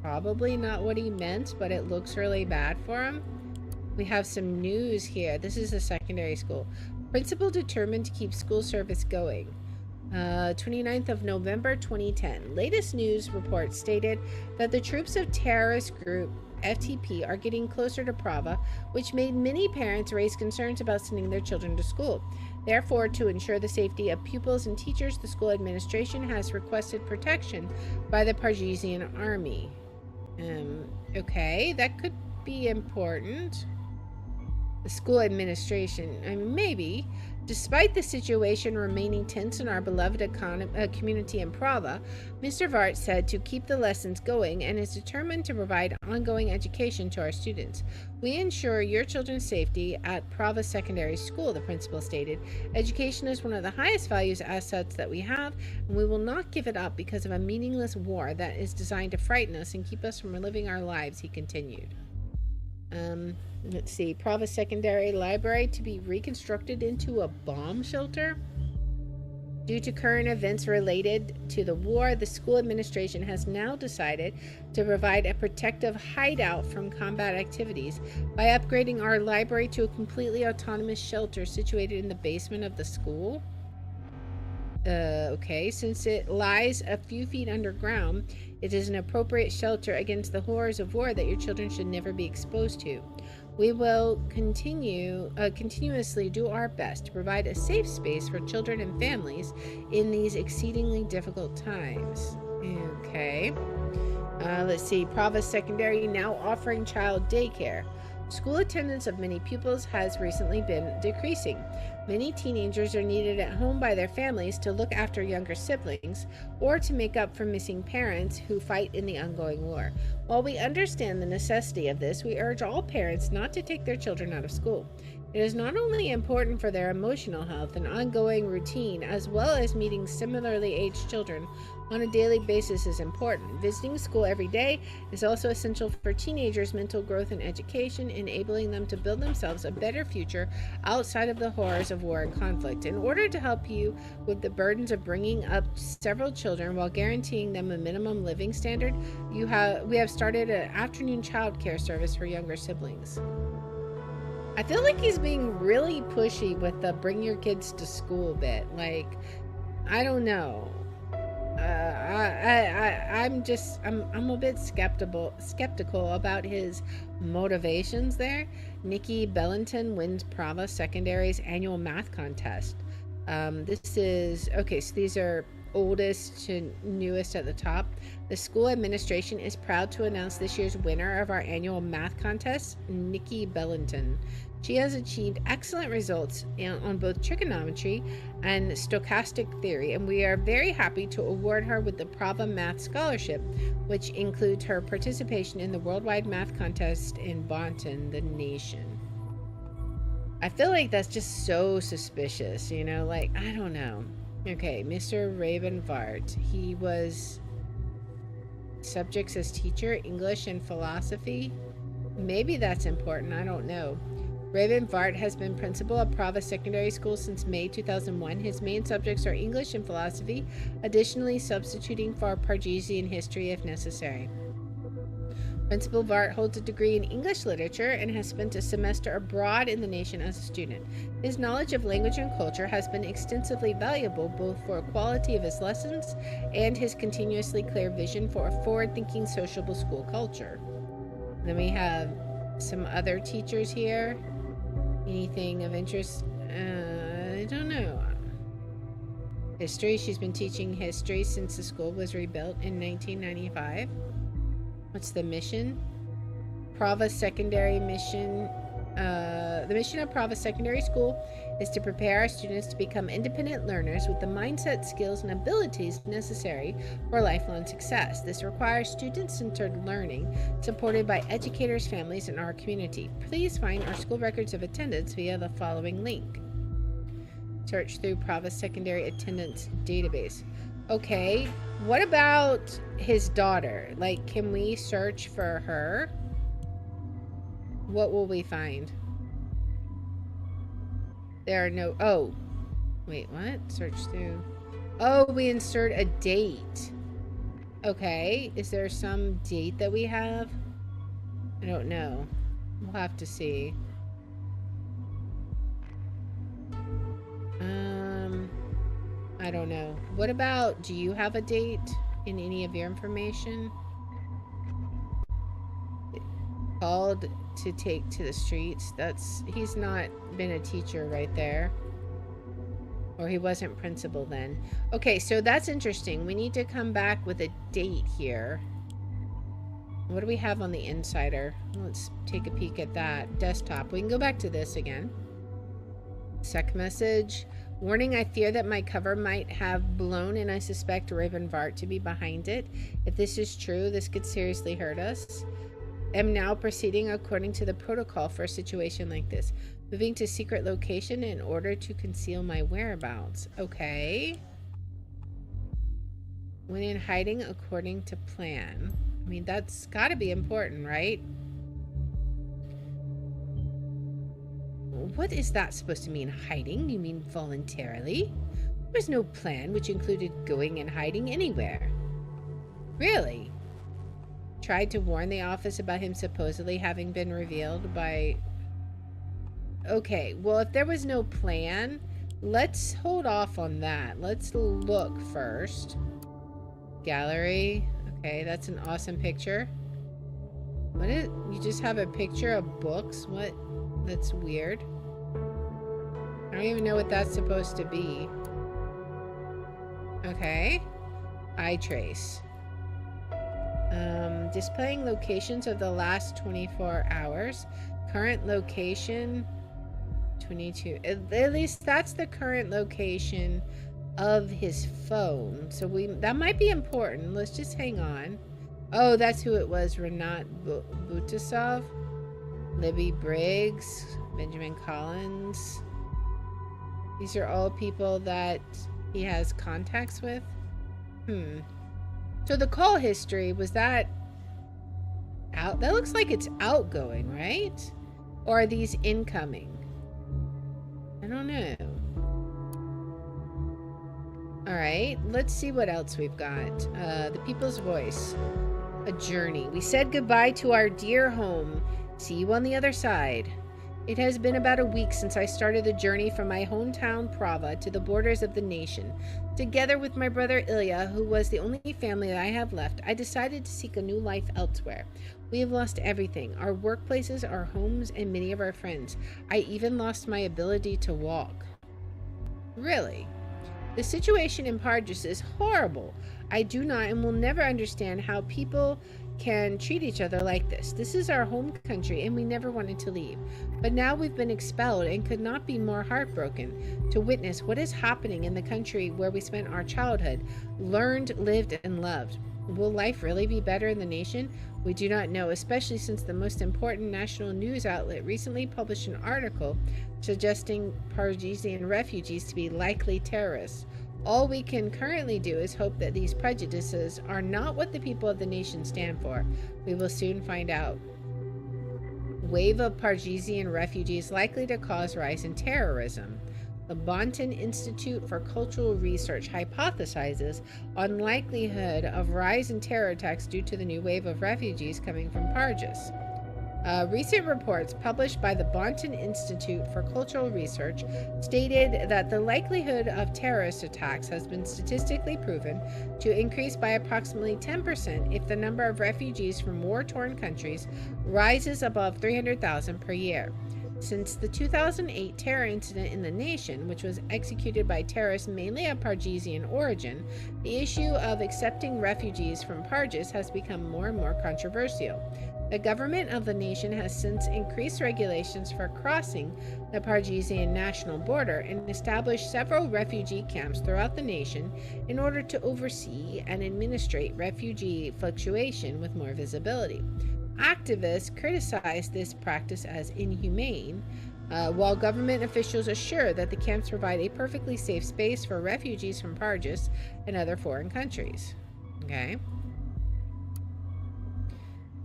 probably not what he meant, but it looks really bad for him. We have some news here. This is a secondary school. Principal determined to keep school service going. 29th of November 2010. Latest news reports stated that the troops of terrorist group FTP are getting closer to Prava, which made many parents raise concerns about sending their children to school. Therefore, to ensure the safety of pupils and teachers, the school administration has requested protection by the Pargesian army. Okay, that could be important. The school administration, maybe. Despite the situation remaining tense in our beloved community in Prava, Mr. Vart said to keep the lessons going and is determined to provide ongoing education to our students. We ensure your children's safety at Prava Secondary School, the principal stated. Education is one of the highest values assets that we have, and we will not give it up because of a meaningless war that is designed to frighten us and keep us from living our lives, he continued. Let's see. Prava Secondary Library to be reconstructed into a bomb shelter? Due to current events related to the war, the school administration has now decided to provide a protective hideout from combat activities by upgrading our library to a completely autonomous shelter situated in the basement of the school. Okay, since it lies a few feet underground, it is an appropriate shelter against the horrors of war that your children should never be exposed to. We will continuously do our best to provide a safe space for children and families in these exceedingly difficult times. Okay. Let's see. Prava Secondary now offering child daycare. School attendance of many pupils has recently been decreasing. Many teenagers are needed at home by their families to look after younger siblings or to make up for missing parents who fight in the ongoing war. While we understand the necessity of this, we urge all parents not to take their children out of school. It is not only important for their emotional health and ongoing routine, as well as meeting similarly aged children on a daily basis is important. Visiting school every day is also essential for teenagers' mental growth and education, enabling them to build themselves a better future outside of the horrors of war and conflict. In order to help you with the burdens of bringing up several children while guaranteeing them a minimum living standard, we have started an afternoon child care service for younger siblings. I feel like he's being really pushy with the bring your kids to school bit. Like, I don't know. I'm a bit skeptical about his motivations there. Nikki Bellington wins Prava Secondary's annual math contest. This is okay. So these are oldest to newest at the top. The school administration is proud to announce this year's winner of our annual math contest, Nikki Bellington. She has achieved excellent results on both trigonometry and stochastic theory, and we are very happy to award her with the Prava Math Scholarship, which includes her participation in the Worldwide Math Contest in Bonton, the nation. I feel like that's just so suspicious, you know, like, I don't know. Okay, Mr. Ravenvart, he was subjects as teacher, English and philosophy. Maybe that's important, I don't know. Ravenvart has been principal of Prava Secondary School since May 2001. His main subjects are English and philosophy, additionally substituting for Pargesian history if necessary. Principal Vart holds a degree in English literature and has spent a semester abroad in the nation as a student. His knowledge of language and culture has been extensively valuable both for the quality of his lessons and his continuously clear vision for a forward-thinking sociable school culture. Then we have some other teachers here. Anything of interest? I don't know. History. She's been teaching history since the school was rebuilt in 1995. What's the mission? Prava Secondary mission. The mission of Prava Secondary School is to prepare our students to become independent learners with the mindset, skills, and abilities necessary for lifelong success. This requires student-centered learning supported by educators, families, and our community. Please find our school records of attendance via the following link. Search through Prava Secondary Attendance Database. Okay, what about his daughter? Like, can we search for her? What will we find? There are no... Oh. Wait, what? Search through... Oh, we insert a date. Okay. Is there some date that we have? I don't know. We'll have to see. I don't know. What about... Do you have a date in any of your information? Called to take to the streets. He's not been a teacher right there, or he wasn't principal then. Okay, so that's interesting. We need to come back with a date here. What do we have on the insider? Let's take a peek at that. Desktop. We can go back to this again. Sec message. Warning, I fear that my cover might have blown and I suspect Ravenvart to be behind it. If this is true, this could seriously hurt us. Am now proceeding according to the protocol for a situation like this. Moving to secret location in order to conceal my whereabouts. Okay. When in hiding according to plan. I mean, that's gotta be important, right? What is that supposed to mean? Hiding? You mean voluntarily? There was no plan which included going and hiding anywhere. Really? Tried to warn the office about him supposedly having been revealed by... Okay, well, if there was no plan, let's hold off on that. Let's look first. Gallery. Okay, that's an awesome picture. What is... You just have a picture of books? What? That's weird. I don't even know what that's supposed to be. Okay. Eye trace. Displaying locations of the last 24 hours. Current location 22. At least that's the current location of his phone. So that might be important. Let's just hang on. Oh, that's who it was. Renat Butasov, Libby Briggs, Benjamin Collins. These are all people that he has contacts with. So the call history, was that out? That looks like it's outgoing, right? Or are these incoming? I don't know. All right, let's see what else we've got. The People's Voice. A journey. We said goodbye to our dear home. See you on the other side. It has been about a week since I started the journey from my hometown Prava to the borders of the nation. Together with my brother Ilya, who was the only family that I have left, I decided to seek a new life elsewhere. We have lost everything, our workplaces, our homes, and many of our friends. I even lost my ability to walk. Really? The situation in Parges is horrible. I do not and will never understand how people can treat each other like this. This is our home country and we never wanted to leave. But now we've been expelled and could not be more heartbroken to witness what is happening in the country where we spent our childhood, learned, lived, and loved. Will life really be better in the nation? We do not know, especially since the most important national news outlet recently published an article suggesting Pargesian refugees to be likely terrorists. All we can currently do is hope that these prejudices are not what the people of the nation stand for. We will soon find out. Wave of Pargesian refugees likely to cause rise in terrorism. The Bonton Institute for Cultural Research hypothesizes on likelihood of rise in terror attacks due to the new wave of refugees coming from Parges. Recent reports published by the Bonton Institute for Cultural Research stated that the likelihood of terrorist attacks has been statistically proven to increase by approximately 10% if the number of refugees from war-torn countries rises above 300,000 per year. Since the 2008 terror incident in the nation, which was executed by terrorists mainly of Pargesian origin, the issue of accepting refugees from Parges has become more and more controversial. The government of the nation has since increased regulations for crossing the Pargesian national border and established several refugee camps throughout the nation in order to oversee and administrate refugee fluctuation with more visibility. Activists criticize this practice as inhumane, while government officials assure that the camps provide a perfectly safe space for refugees from Parges and other foreign countries. Okay.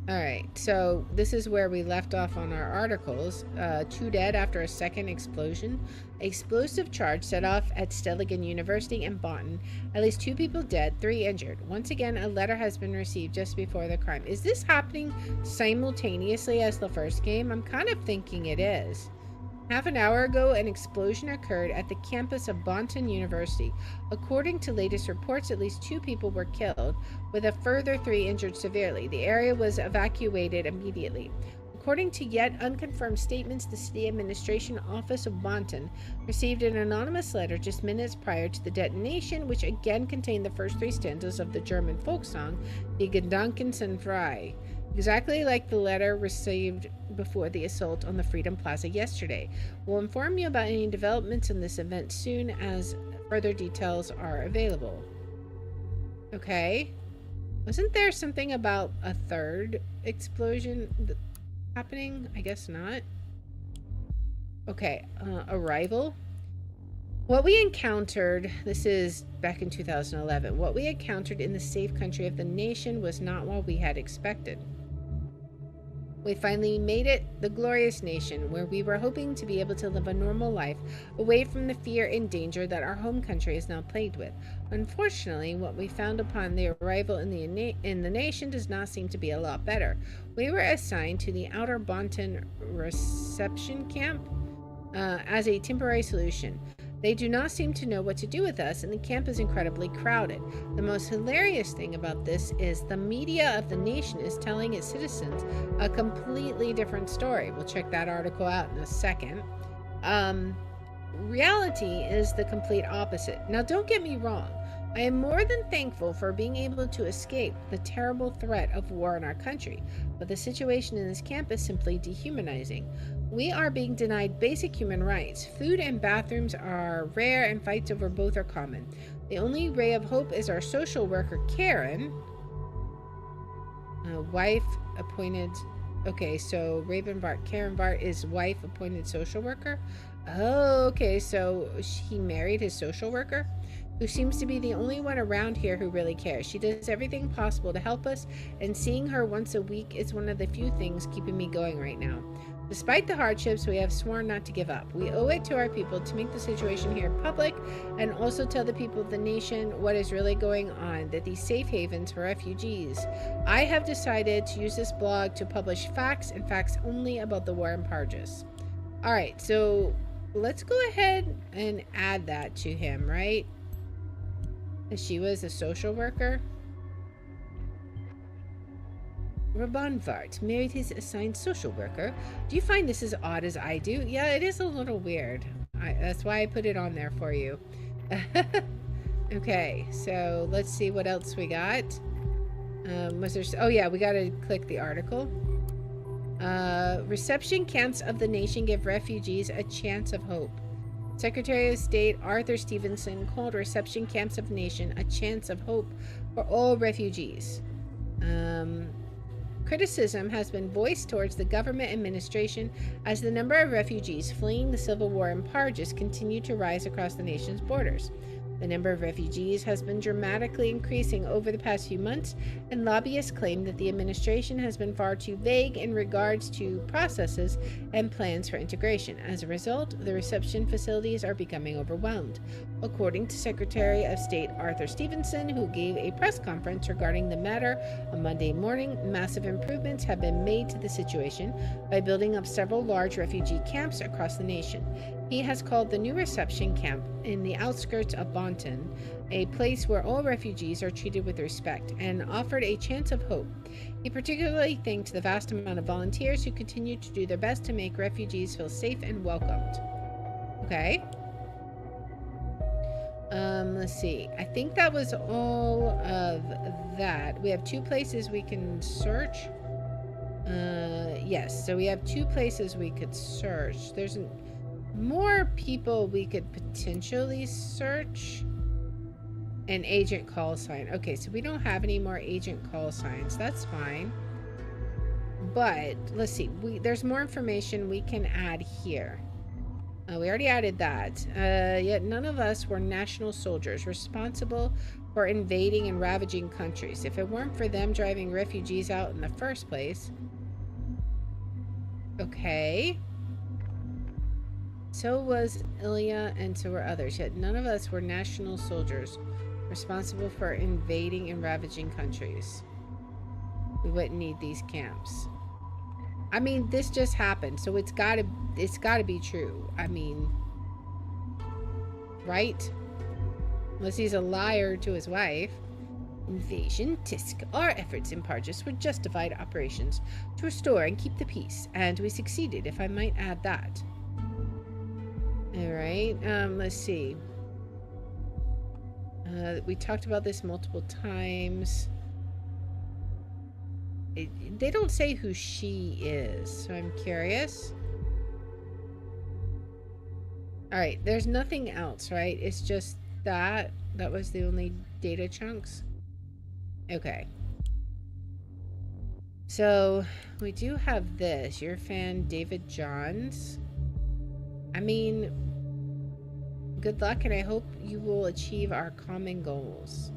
Alright, so this is where we left off on our articles. 2 dead after a second explosion. Explosive charge set off at Steligan University in Bonton. At least 2 people dead, 3 injured. Once again, a letter has been received just before the crime. Is this happening simultaneously as the first game? I'm kind of thinking it is. Half an hour ago, an explosion occurred at the campus of Bonton University. According to latest reports, at least 2 people were killed, with a further 3 injured severely. The area was evacuated immediately. According to yet unconfirmed statements, the City Administration Office of Bonton received an anonymous letter just minutes prior to the detonation, which again contained the first 3 stanzas of the German folk song, Die Gedanken sind frei. Exactly like the letter received before the assault on the Freedom Plaza yesterday. We'll inform you about any developments in this event soon as further details are available. Okay. Wasn't there something about a third explosion happening? I guess not. Okay. Arrival. What we encountered, this is back in 2011, what we encountered in the safe country of the nation was not what we had expected. We finally made it, the glorious nation, where we were hoping to be able to live a normal life, away from the fear and danger that our home country is now plagued with. Unfortunately, what we found upon the arrival in the nation does not seem to be a lot better. We were assigned to the Outer Bonton reception camp as a temporary solution. They do not seem to know what to do with us, and the camp is incredibly crowded. The most hilarious thing about this is the media of the nation is telling its citizens a completely different story. We'll check that article out in a second. Reality is the complete opposite. Now, don't get me wrong. I am more than thankful for being able to escape the terrible threat of war in our country, but the situation in this camp is simply dehumanizing. We are being denied basic human rights. Food and bathrooms are rare and fights over both are common. The only ray of hope is our social worker, Karen. Wife appointed... Okay, so Karen Bart is wife appointed social worker. Oh, okay, so he married his social worker. who seems to be the only one around here who really cares. She does everything possible to help us, and seeing her once a week is one of the few things keeping me going right now. Despite the hardships, we have sworn not to give up. We owe it to our people to make the situation here public and also tell the people of the nation what is really going on, that these safe havens for refugees. I have decided to use this blog to publish facts and facts only about the war in Parges. All right, so let's go ahead and add that to him, right? She was a social worker. Rabanvart married his assigned social worker. Do you find this as odd as I do? Yeah, it is a little weird. That's why I put it on there for you. Okay, so let's see what else we got. Was there? Oh yeah, we gotta click the article. Reception camps of the nation give refugees a chance of hope. Secretary of State Arthur Stevenson called reception camps of the nation a chance of hope for all refugees. Criticism has been voiced towards the government administration as the number of refugees fleeing the civil war in Parges continue to rise across the nation's borders. The number of refugees has been dramatically increasing over the past few months, and lobbyists claim that the administration has been far too vague in regards to processes and plans for integration. As a result, the reception facilities are becoming overwhelmed. According to Secretary of State Arthur Stevenson, who gave a press conference regarding the matter on Monday morning, massive improvements have been made to the situation by building up several large refugee camps across the nation. He has called the new reception camp in the outskirts of Bonton a place where all refugees are treated with respect and offered a chance of hope. He particularly thanked the vast amount of volunteers who continue to do their best to make refugees feel safe and welcomed. Okay. Let's see. I think that was all of that. We have 2 places we can search. Yes, so we have 2 places we could search. There's more people we could potentially search. An agent call sign. Okay, so we don't have any more agent call signs. That's fine. But let's see. There's more information we can add here. We already added that. Yet none of us were national soldiers responsible for invading and ravaging countries. If it weren't for them driving refugees out in the first place. Okay. So was Ilya, and so were others. Yet none of us were national soldiers responsible for invading and ravaging countries. We wouldn't need these camps. I mean, this just happened, so it's gotta be true. I mean, right? Unless he's a liar to his wife. Invasion, Tisk. Our efforts in Parges were justified operations to restore and keep the peace, and we succeeded, if I might add that. Alright, let's see. We talked about this multiple times. They don't say who she is, so I'm curious. Alright, there's nothing else, right? It's just that. That was the only data chunks. Okay. So, we do have this. Your fan, David Johns. I mean, good luck, and I hope you will achieve our common goals.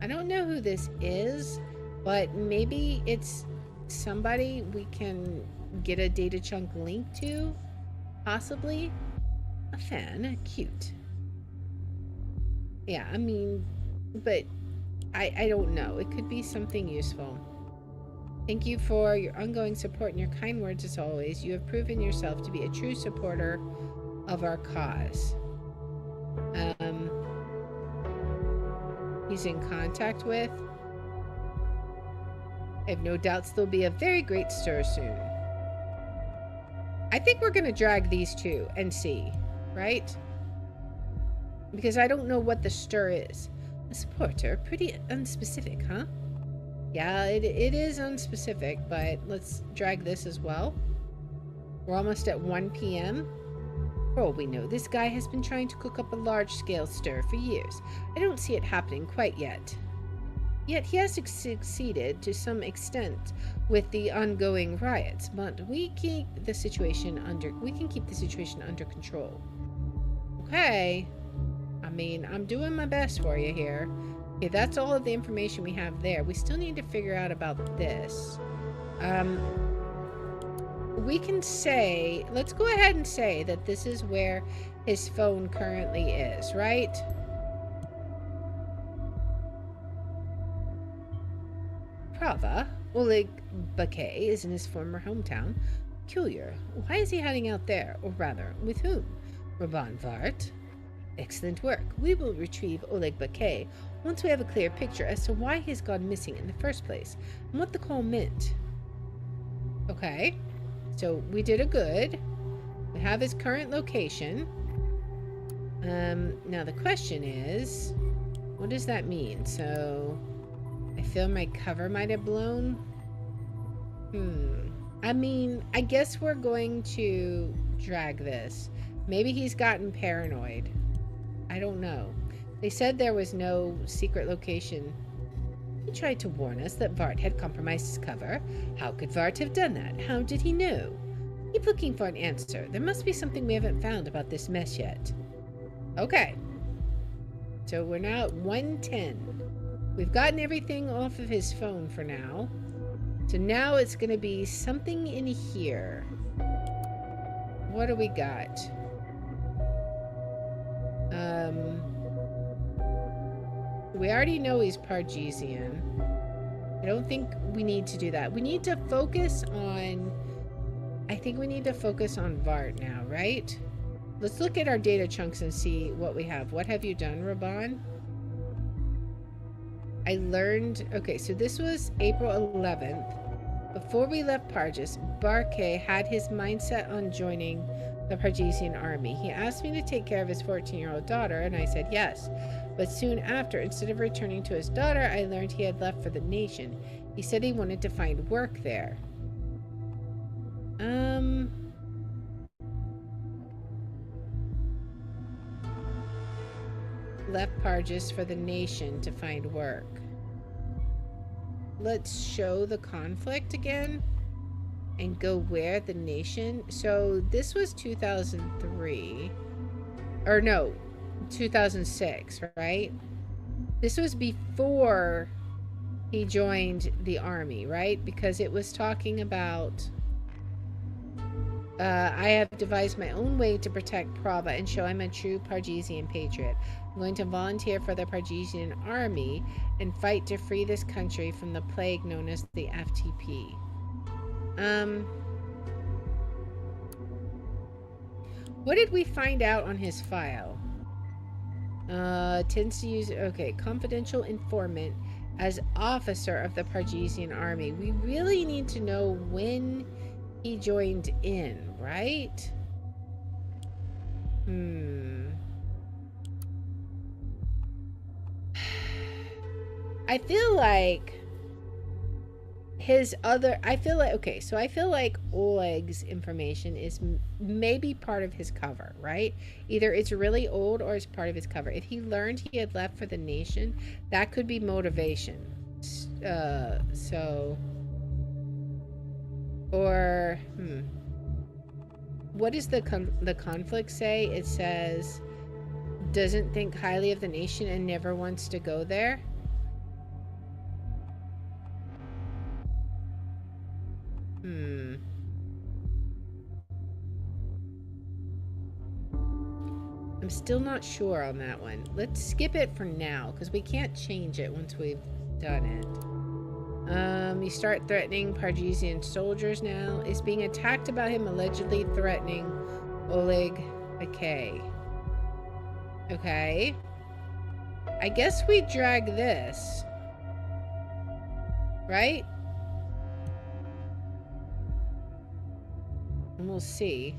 I don't know who this is, but maybe it's somebody we can get a data chunk link to, possibly. A fan, cute. Yeah, I mean, but I don't know. It could be something useful. Thank you for your ongoing support and your kind words as always. You have proven yourself to be a true supporter of our cause. He's in contact with. I have no doubts there'll be a very great stir soon. I think we're gonna drag these 2 and see, right? Because I don't know what the stir is. A supporter, pretty unspecific, huh? Yeah, it is unspecific, but let's drag this as well. We're almost at 1 p.m. For all we know, this guy has been trying to cook up a large-scale stir for years. I don't see it happening quite yet. Yet he has succeeded to some extent with the ongoing riots, but we can keep the situation under control. Okay. I mean, I'm doing my best for you here. Okay, that's all of the information we have there. We still need to figure out about this. We can say, let's go ahead and say that this is where his phone currently is, right? Prava, Oleg Bakay, is in his former hometown. Peculiar. Why is he hiding out there? Or rather, with whom? Raban Vart. Excellent work. We will retrieve Oleg Bakay once we have a clear picture as to why he's gone missing in the first place and what the call meant. Okay. So we did a good. We have his current location. Now the question is, what does that mean? So I feel my cover might have blown. I mean, I guess we're going to drag this. Maybe he's gotten paranoid. I don't know. They said there was no secret location. He tried to warn us that Vart had compromised his cover. How could Vart have done that? How did he know? Keep looking for an answer. There must be something we haven't found about this mess yet. Okay. So we're now at 110. We've gotten everything off of his phone for now. So now it's going to be something in here. What do we got? We already know he's Pargesian. I don't think we need to do that. We need to focus on... I think we need to focus on Vart now, right? Let's look at our data chunks and see what we have. What have you done, Raban? I learned... Okay, so this was April 11th. Before we left Parges, Barkay had his mindset on joining the Pargesian army. He asked me to take care of his 14-year-old daughter, and I said yes. But soon after, instead of returning to his daughter, I learned he had left for the nation. He said he wanted to find work there. Left Parges for the nation to find work. Let's show the conflict again and go where the nation. So this was 2003 or no, 2006, right? This was before he joined the army, right? Because it was talking about I have devised my own way to protect Prava and show I'm a true Pargesian patriot. I'm going to volunteer for the Pargesian army and fight to free this country from the plague known as the FTP. What did we find out on his file? Tends to use, okay, confidential informant as officer of the Pargesian army. We really need to know when he joined in, right? I feel like his other, I feel like Oleg's information is maybe part of his cover, right? Either it's really old or it's part of his cover. If he learned he had left for the nation, that could be motivation. What does the conflict say? It says, doesn't think highly of the nation and never wants to go there. I'm still not sure on that one. Let's skip it for now, because we can't change it once we've done it. You start threatening Pargesian soldiers now. Is being attacked about him allegedly threatening Oleg Bakay. Okay. I guess we drag this. Right? And we'll see.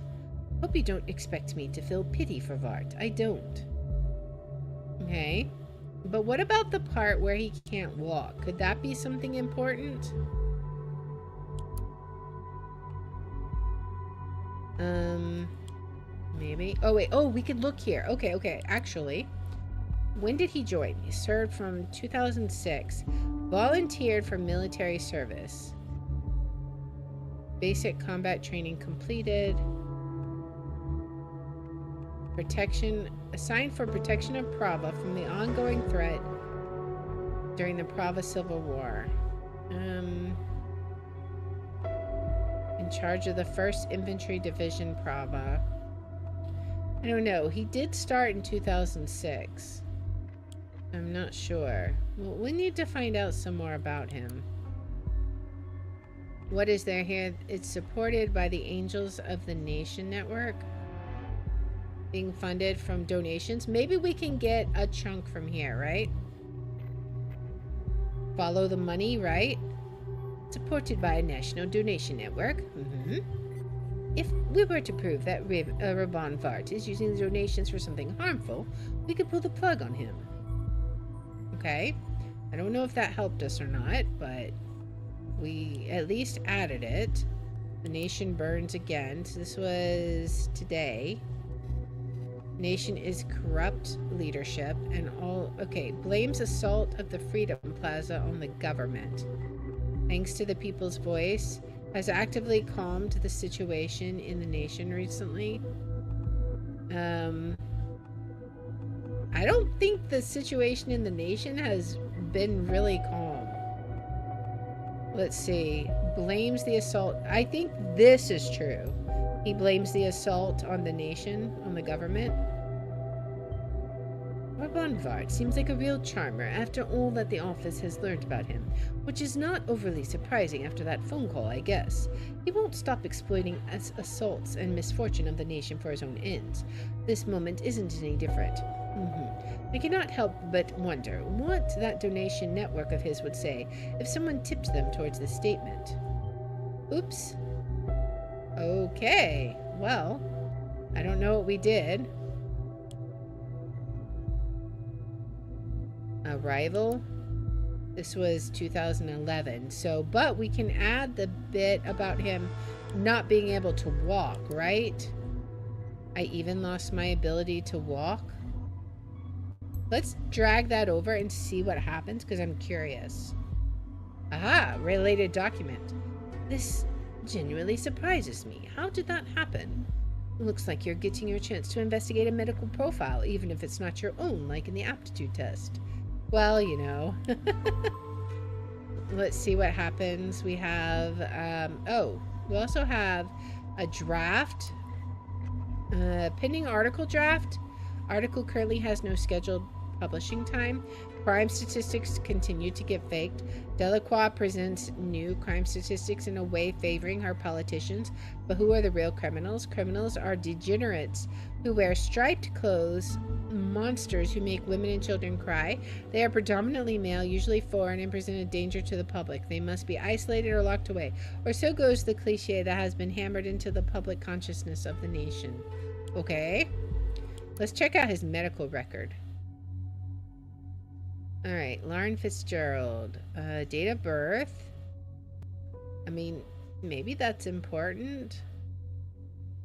Hope you don't expect me to feel pity for Vart. I don't. Okay. But what about the part where he can't walk? Could that be something important? Maybe. Oh, wait. Oh, we could look here. Okay. Actually, when did he join? He served from 2006. Volunteered for military service. Basic combat training completed. Assigned for protection of Prava from the ongoing threat during the Prava Civil War. In charge of the 1st Infantry Division Prava. I don't know. He did start in 2006. I'm not sure. Well, we need to find out some more about him. What is there here? It's supported by the Angels of the Nation Network. Being funded from donations. Maybe we can get a chunk from here, right? Follow the money, right? Supported by a national donation network. If we were to prove that Rabban Vart is using the donations for something harmful, we could pull the plug on him. Okay. I don't know if that helped us or not, but we at least added it. The nation burns again. So this was today. Nation is corrupt leadership and all. Okay, blames assault of the Freedom Plaza on the government. Thanks to the People's Voice, has actively calmed the situation in the nation recently. I don't think the situation in the nation has been really calm. Let's see. Blames the assault. I think this is true. He blames the assault on the nation, on the government. Rabban Vart seems like a real charmer after all that the office has learned about him, which is not overly surprising after that phone call, I guess. He won't stop exploiting assaults and misfortune of the nation for his own ends. This moment isn't any different. I cannot help but wonder what that donation network of his would say if someone tipped them towards this statement. Oops. Okay, well, I don't know what we did. Arrival. This was 2011. So, but we can add the bit about him not being able to walk, right? I even lost my ability to walk. Let's drag that over and see what happens, because I'm curious. Aha, related document. This genuinely surprises me. How did that happen? Looks like you're getting your chance to investigate a medical profile, even if it's not your own, like in the aptitude test. Well, you know. Let's see what happens. We have, we also have a draft. Pending article draft. Article currently has no scheduled publishing time. Crime statistics continue to get faked. Delacroix presents new crime statistics in a way favoring her politicians. But who are the real criminals? Criminals are degenerates who wear striped clothes, monsters who make women and children cry. They are predominantly male, usually foreign, and present a danger to the public. They must be isolated or locked away. Or so goes the cliche that has been hammered into the public consciousness of the nation. Okay. Let's check out his medical record. Alright, Lauren Fitzgerald. Date of birth. I mean, maybe that's important.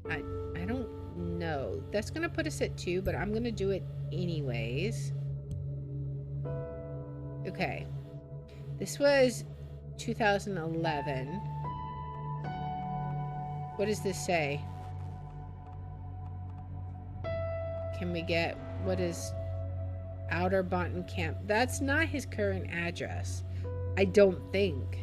I don't know. That's going to put us at 2, but I'm going to do it anyways. Okay. This was 2011. What does this say? Can we get... What is... Outer Boynton Camp? That's not his current address. I don't think.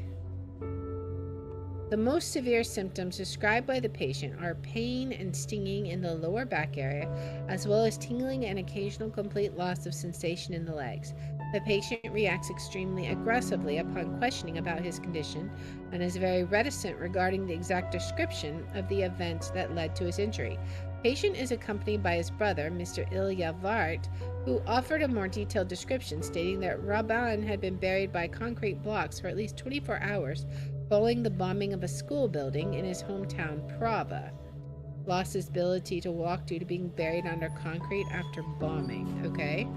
The most severe symptoms described by the patient are pain and stinging in the lower back area, as well as tingling and occasional complete loss of sensation in the legs. The patient reacts extremely aggressively upon questioning about his condition and is very reticent regarding the exact description of the events that led to his injury. Patient is accompanied by his brother, Mr. Ilya Vart, who offered a more detailed description stating that Rabban had been buried by concrete blocks for at least 24 hours following the bombing of a school building in his hometown, Prava. Lost his ability to walk due to being buried under concrete after bombing. Okay.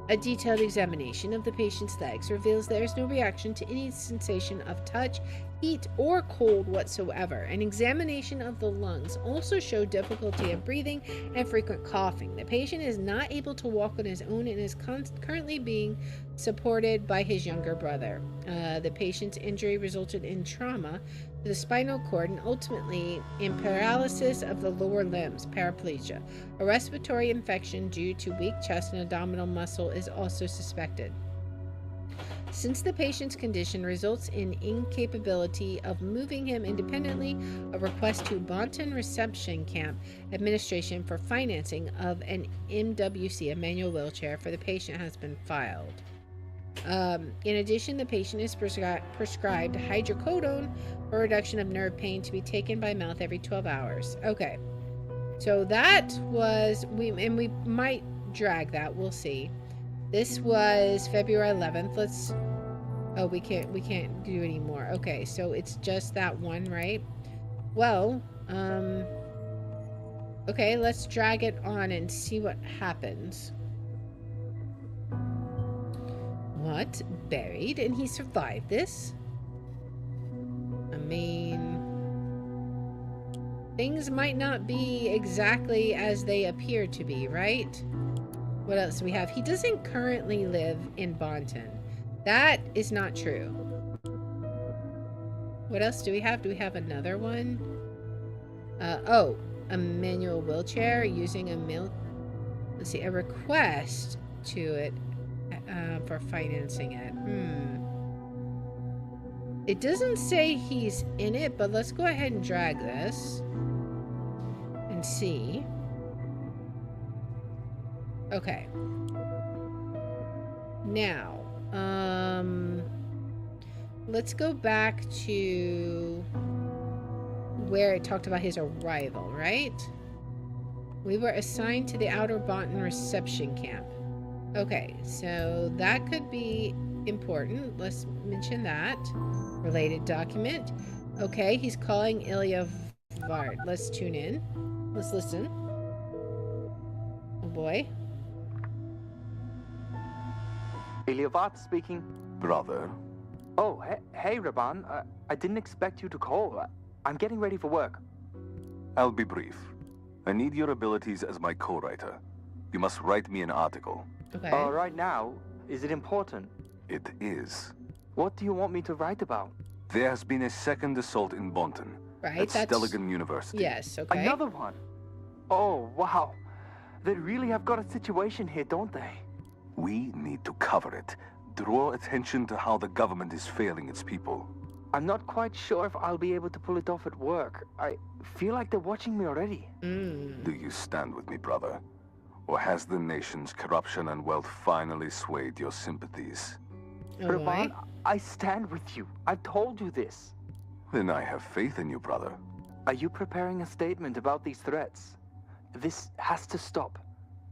A detailed examination of the patient's legs reveals there is no reaction to any sensation of touch, heat, or cold whatsoever. An examination of the lungs also showed difficulty of breathing and frequent coughing. The patient is not able to walk on his own and is currently being supported by his younger brother. The patient's injury resulted in trauma to the spinal cord, and ultimately in paralysis of the lower limbs, paraplegia. A respiratory infection due to weak chest and abdominal muscle is also suspected. Since the patient's condition results in incapability of moving him independently, a request to Bonton Reception Camp Administration for financing of an MWC, a manual wheelchair, for the patient has been filed. In addition, the patient is prescribed hydrocodone for reduction of nerve pain to be taken by mouth every 12 hours. Okay, so that was, we might drag that, we'll see. This was February 11th. Let's, oh, we can't do any more. Okay, so it's just that one, right? Well, okay, let's drag it on and see what happens. What? Buried? And he survived this? I mean, things might not be exactly as they appear to be, right? What else do we have? He doesn't currently live in Bonton. That is not true. What else do we have? Do we have another one? Oh, a manual wheelchair using a let's see, a request to it for financing it. It doesn't say he's in it, but let's go ahead and drag this and see. Okay. Now, let's go back to where it talked about his arrival, right? We were assigned to the Outer Bonton Reception Camp. Okay, so that could be important. Let's mention that. Related document. Okay, he's calling Ilya Vard. Let's tune in. Let's listen. Oh boy. Ilya Vard speaking. Brother, Oh, hey, Raban. I didn't expect you to call. I'm getting ready for work. I'll be brief. I need your abilities as my co-writer. You must write me an article. Okay. Right now, is it important? It is. What do you want me to write about? There has been a second assault in Bonton. Right, At that's... Stelligan University. Yes, okay. Another one? Oh, wow. They really have got a situation here, don't they? We need to cover it. Draw attention to how the government is failing its people. I'm not quite sure if I'll be able to pull it off at work. I feel like they're watching me already. Do you stand with me, brother? Or has the nation's corruption and wealth finally swayed your sympathies? Oh, Raban, I stand with you. I've told you this. Then I have faith in you, brother. Are you preparing a statement about these threats? This has to stop.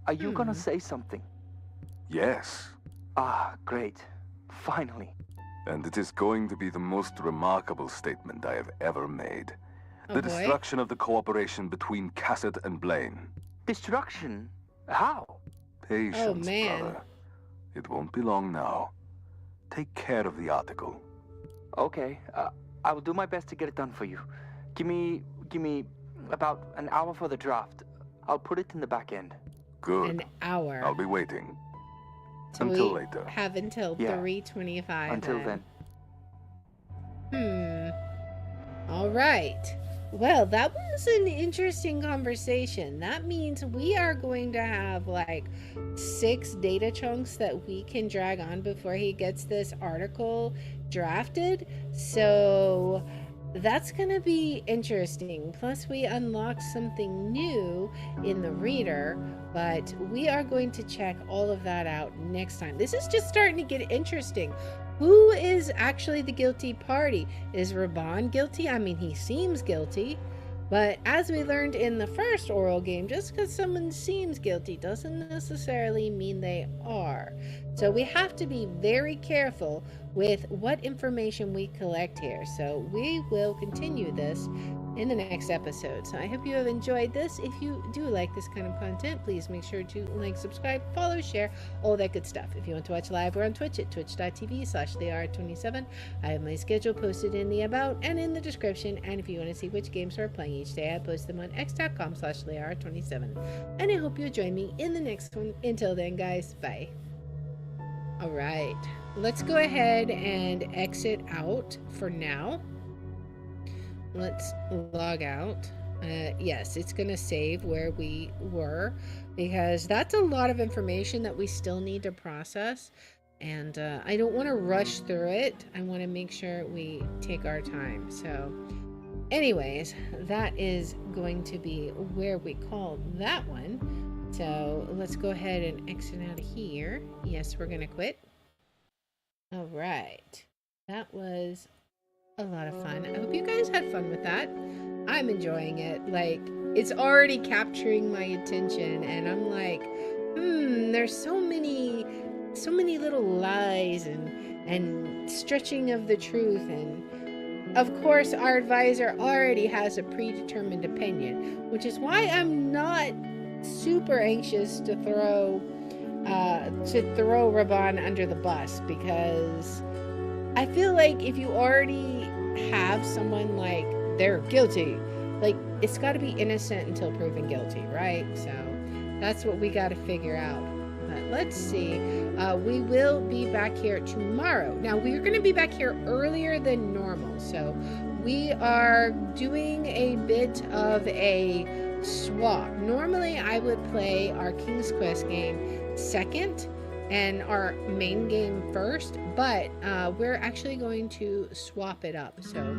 Are you gonna say something? Yes. Ah, great. Finally. And it is going to be the most remarkable statement I have ever made. Oh, The boy. destruction of the cooperation between Cassett and Blaine. Destruction? How? Patience, man. brother. It won't be long now. Take care of the article. Okay, I will do my best to get it done for you. Give me about an hour for the draft. I'll put it in the back end. Good. An hour. I'll be waiting. So until we later. have until Yeah. 3:25. Until then. All right. Well, that was an interesting conversation. That means we are going to have like 6 data chunks that we can drag on before he gets this article drafted. So that's going to be interesting. Plus, we unlocked something new in the reader, but we are going to check all of that out next time. This is just starting to get interesting. Who is actually the guilty party? Is Raban guilty? I mean, he seems guilty. But as we learned in the first Orwell game, just because someone seems guilty doesn't necessarily mean they are. So we have to be very careful with what information we collect here. So we will continue this in the next episode. So I hope you have enjoyed this. If you do like this kind of content, please make sure to like, subscribe, follow, share, all that good stuff. If you want to watch live, we're on Twitch at twitch.tv/TheR27. I have my schedule posted in the about and in the description. And if you want to see which games we're playing each day, I post them on x.com/TheR27. And I hope you'll join me in the next one. Until then, guys, bye. All right, let's go ahead and exit out for now. let's log out. Yes, it's going to save where we were, because that's a lot of information that we still need to process. And I don't want to rush through it. I want to make sure we take our time. So anyways, that is going to be where we called that one. So let's go ahead and exit out of here. Yes, we're going to quit. All right. That was a lot of fun. I hope you guys had fun with that. I'm enjoying it. Like, it's already capturing my attention, and I'm like, there's so many little lies and stretching of the truth. And of course, our advisor already has a predetermined opinion, which is why I'm not super anxious to throw Raban under the bus, because I feel like if you already have someone like they're guilty, like, it's got to be innocent until proven guilty, right? So that's what we got to figure out. But let's see. We will be back here tomorrow. Now, we're going to be back here earlier than normal. So we are doing a bit of a swap. Normally, I would play our King's Quest game second and our main game first, but we're actually going to swap it up. So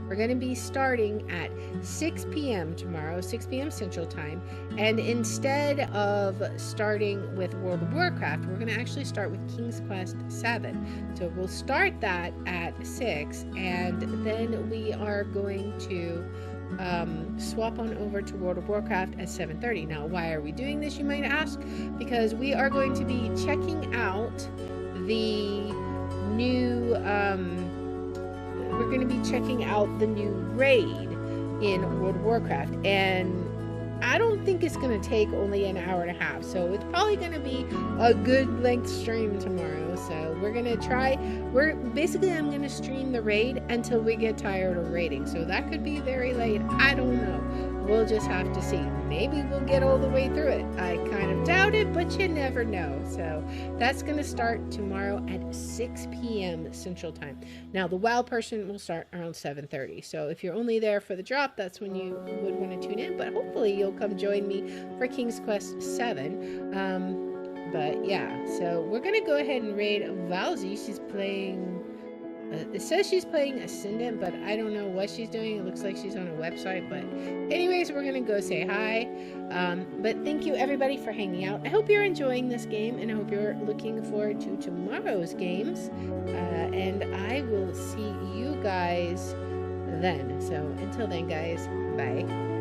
we're going to be starting at 6 p.m. tomorrow, 6 p.m. Central Time. And instead of starting with World of Warcraft, we're going to actually start with King's Quest 7. So we'll start that at 6, and then we are going to swap on over to World of Warcraft at 7:30. Now, why are we doing this, you might ask? Because we are going to be checking out the new we're going to be checking out the new raid in World of Warcraft, and I don't think it's going to take only an hour and a half, so it's probably going to be a good length stream tomorrow. So we're going to try, I'm going to stream the raid until we get tired of raiding, so that could be very late. I don't know. We'll just have to see. Maybe we'll get all the way through it. I kind of doubt it, but you never know. So that's going to start tomorrow at 6 p.m. Central Time. Now, the WoW person will start around 7:30. So if you're only there for the drop, that's when you would want to tune in. But hopefully you'll come join me for King's Quest 7. But yeah, so we're going to go ahead and raid Valzi. She's playing... it says she's playing Ascendant, but I don't know what she's doing. It looks like she's on a website, but anyways, we're gonna go say hi. But thank you everybody for hanging out. I hope you're enjoying this game, and I hope you're looking forward to tomorrow's games. And I will see you guys then. So until then, guys, bye.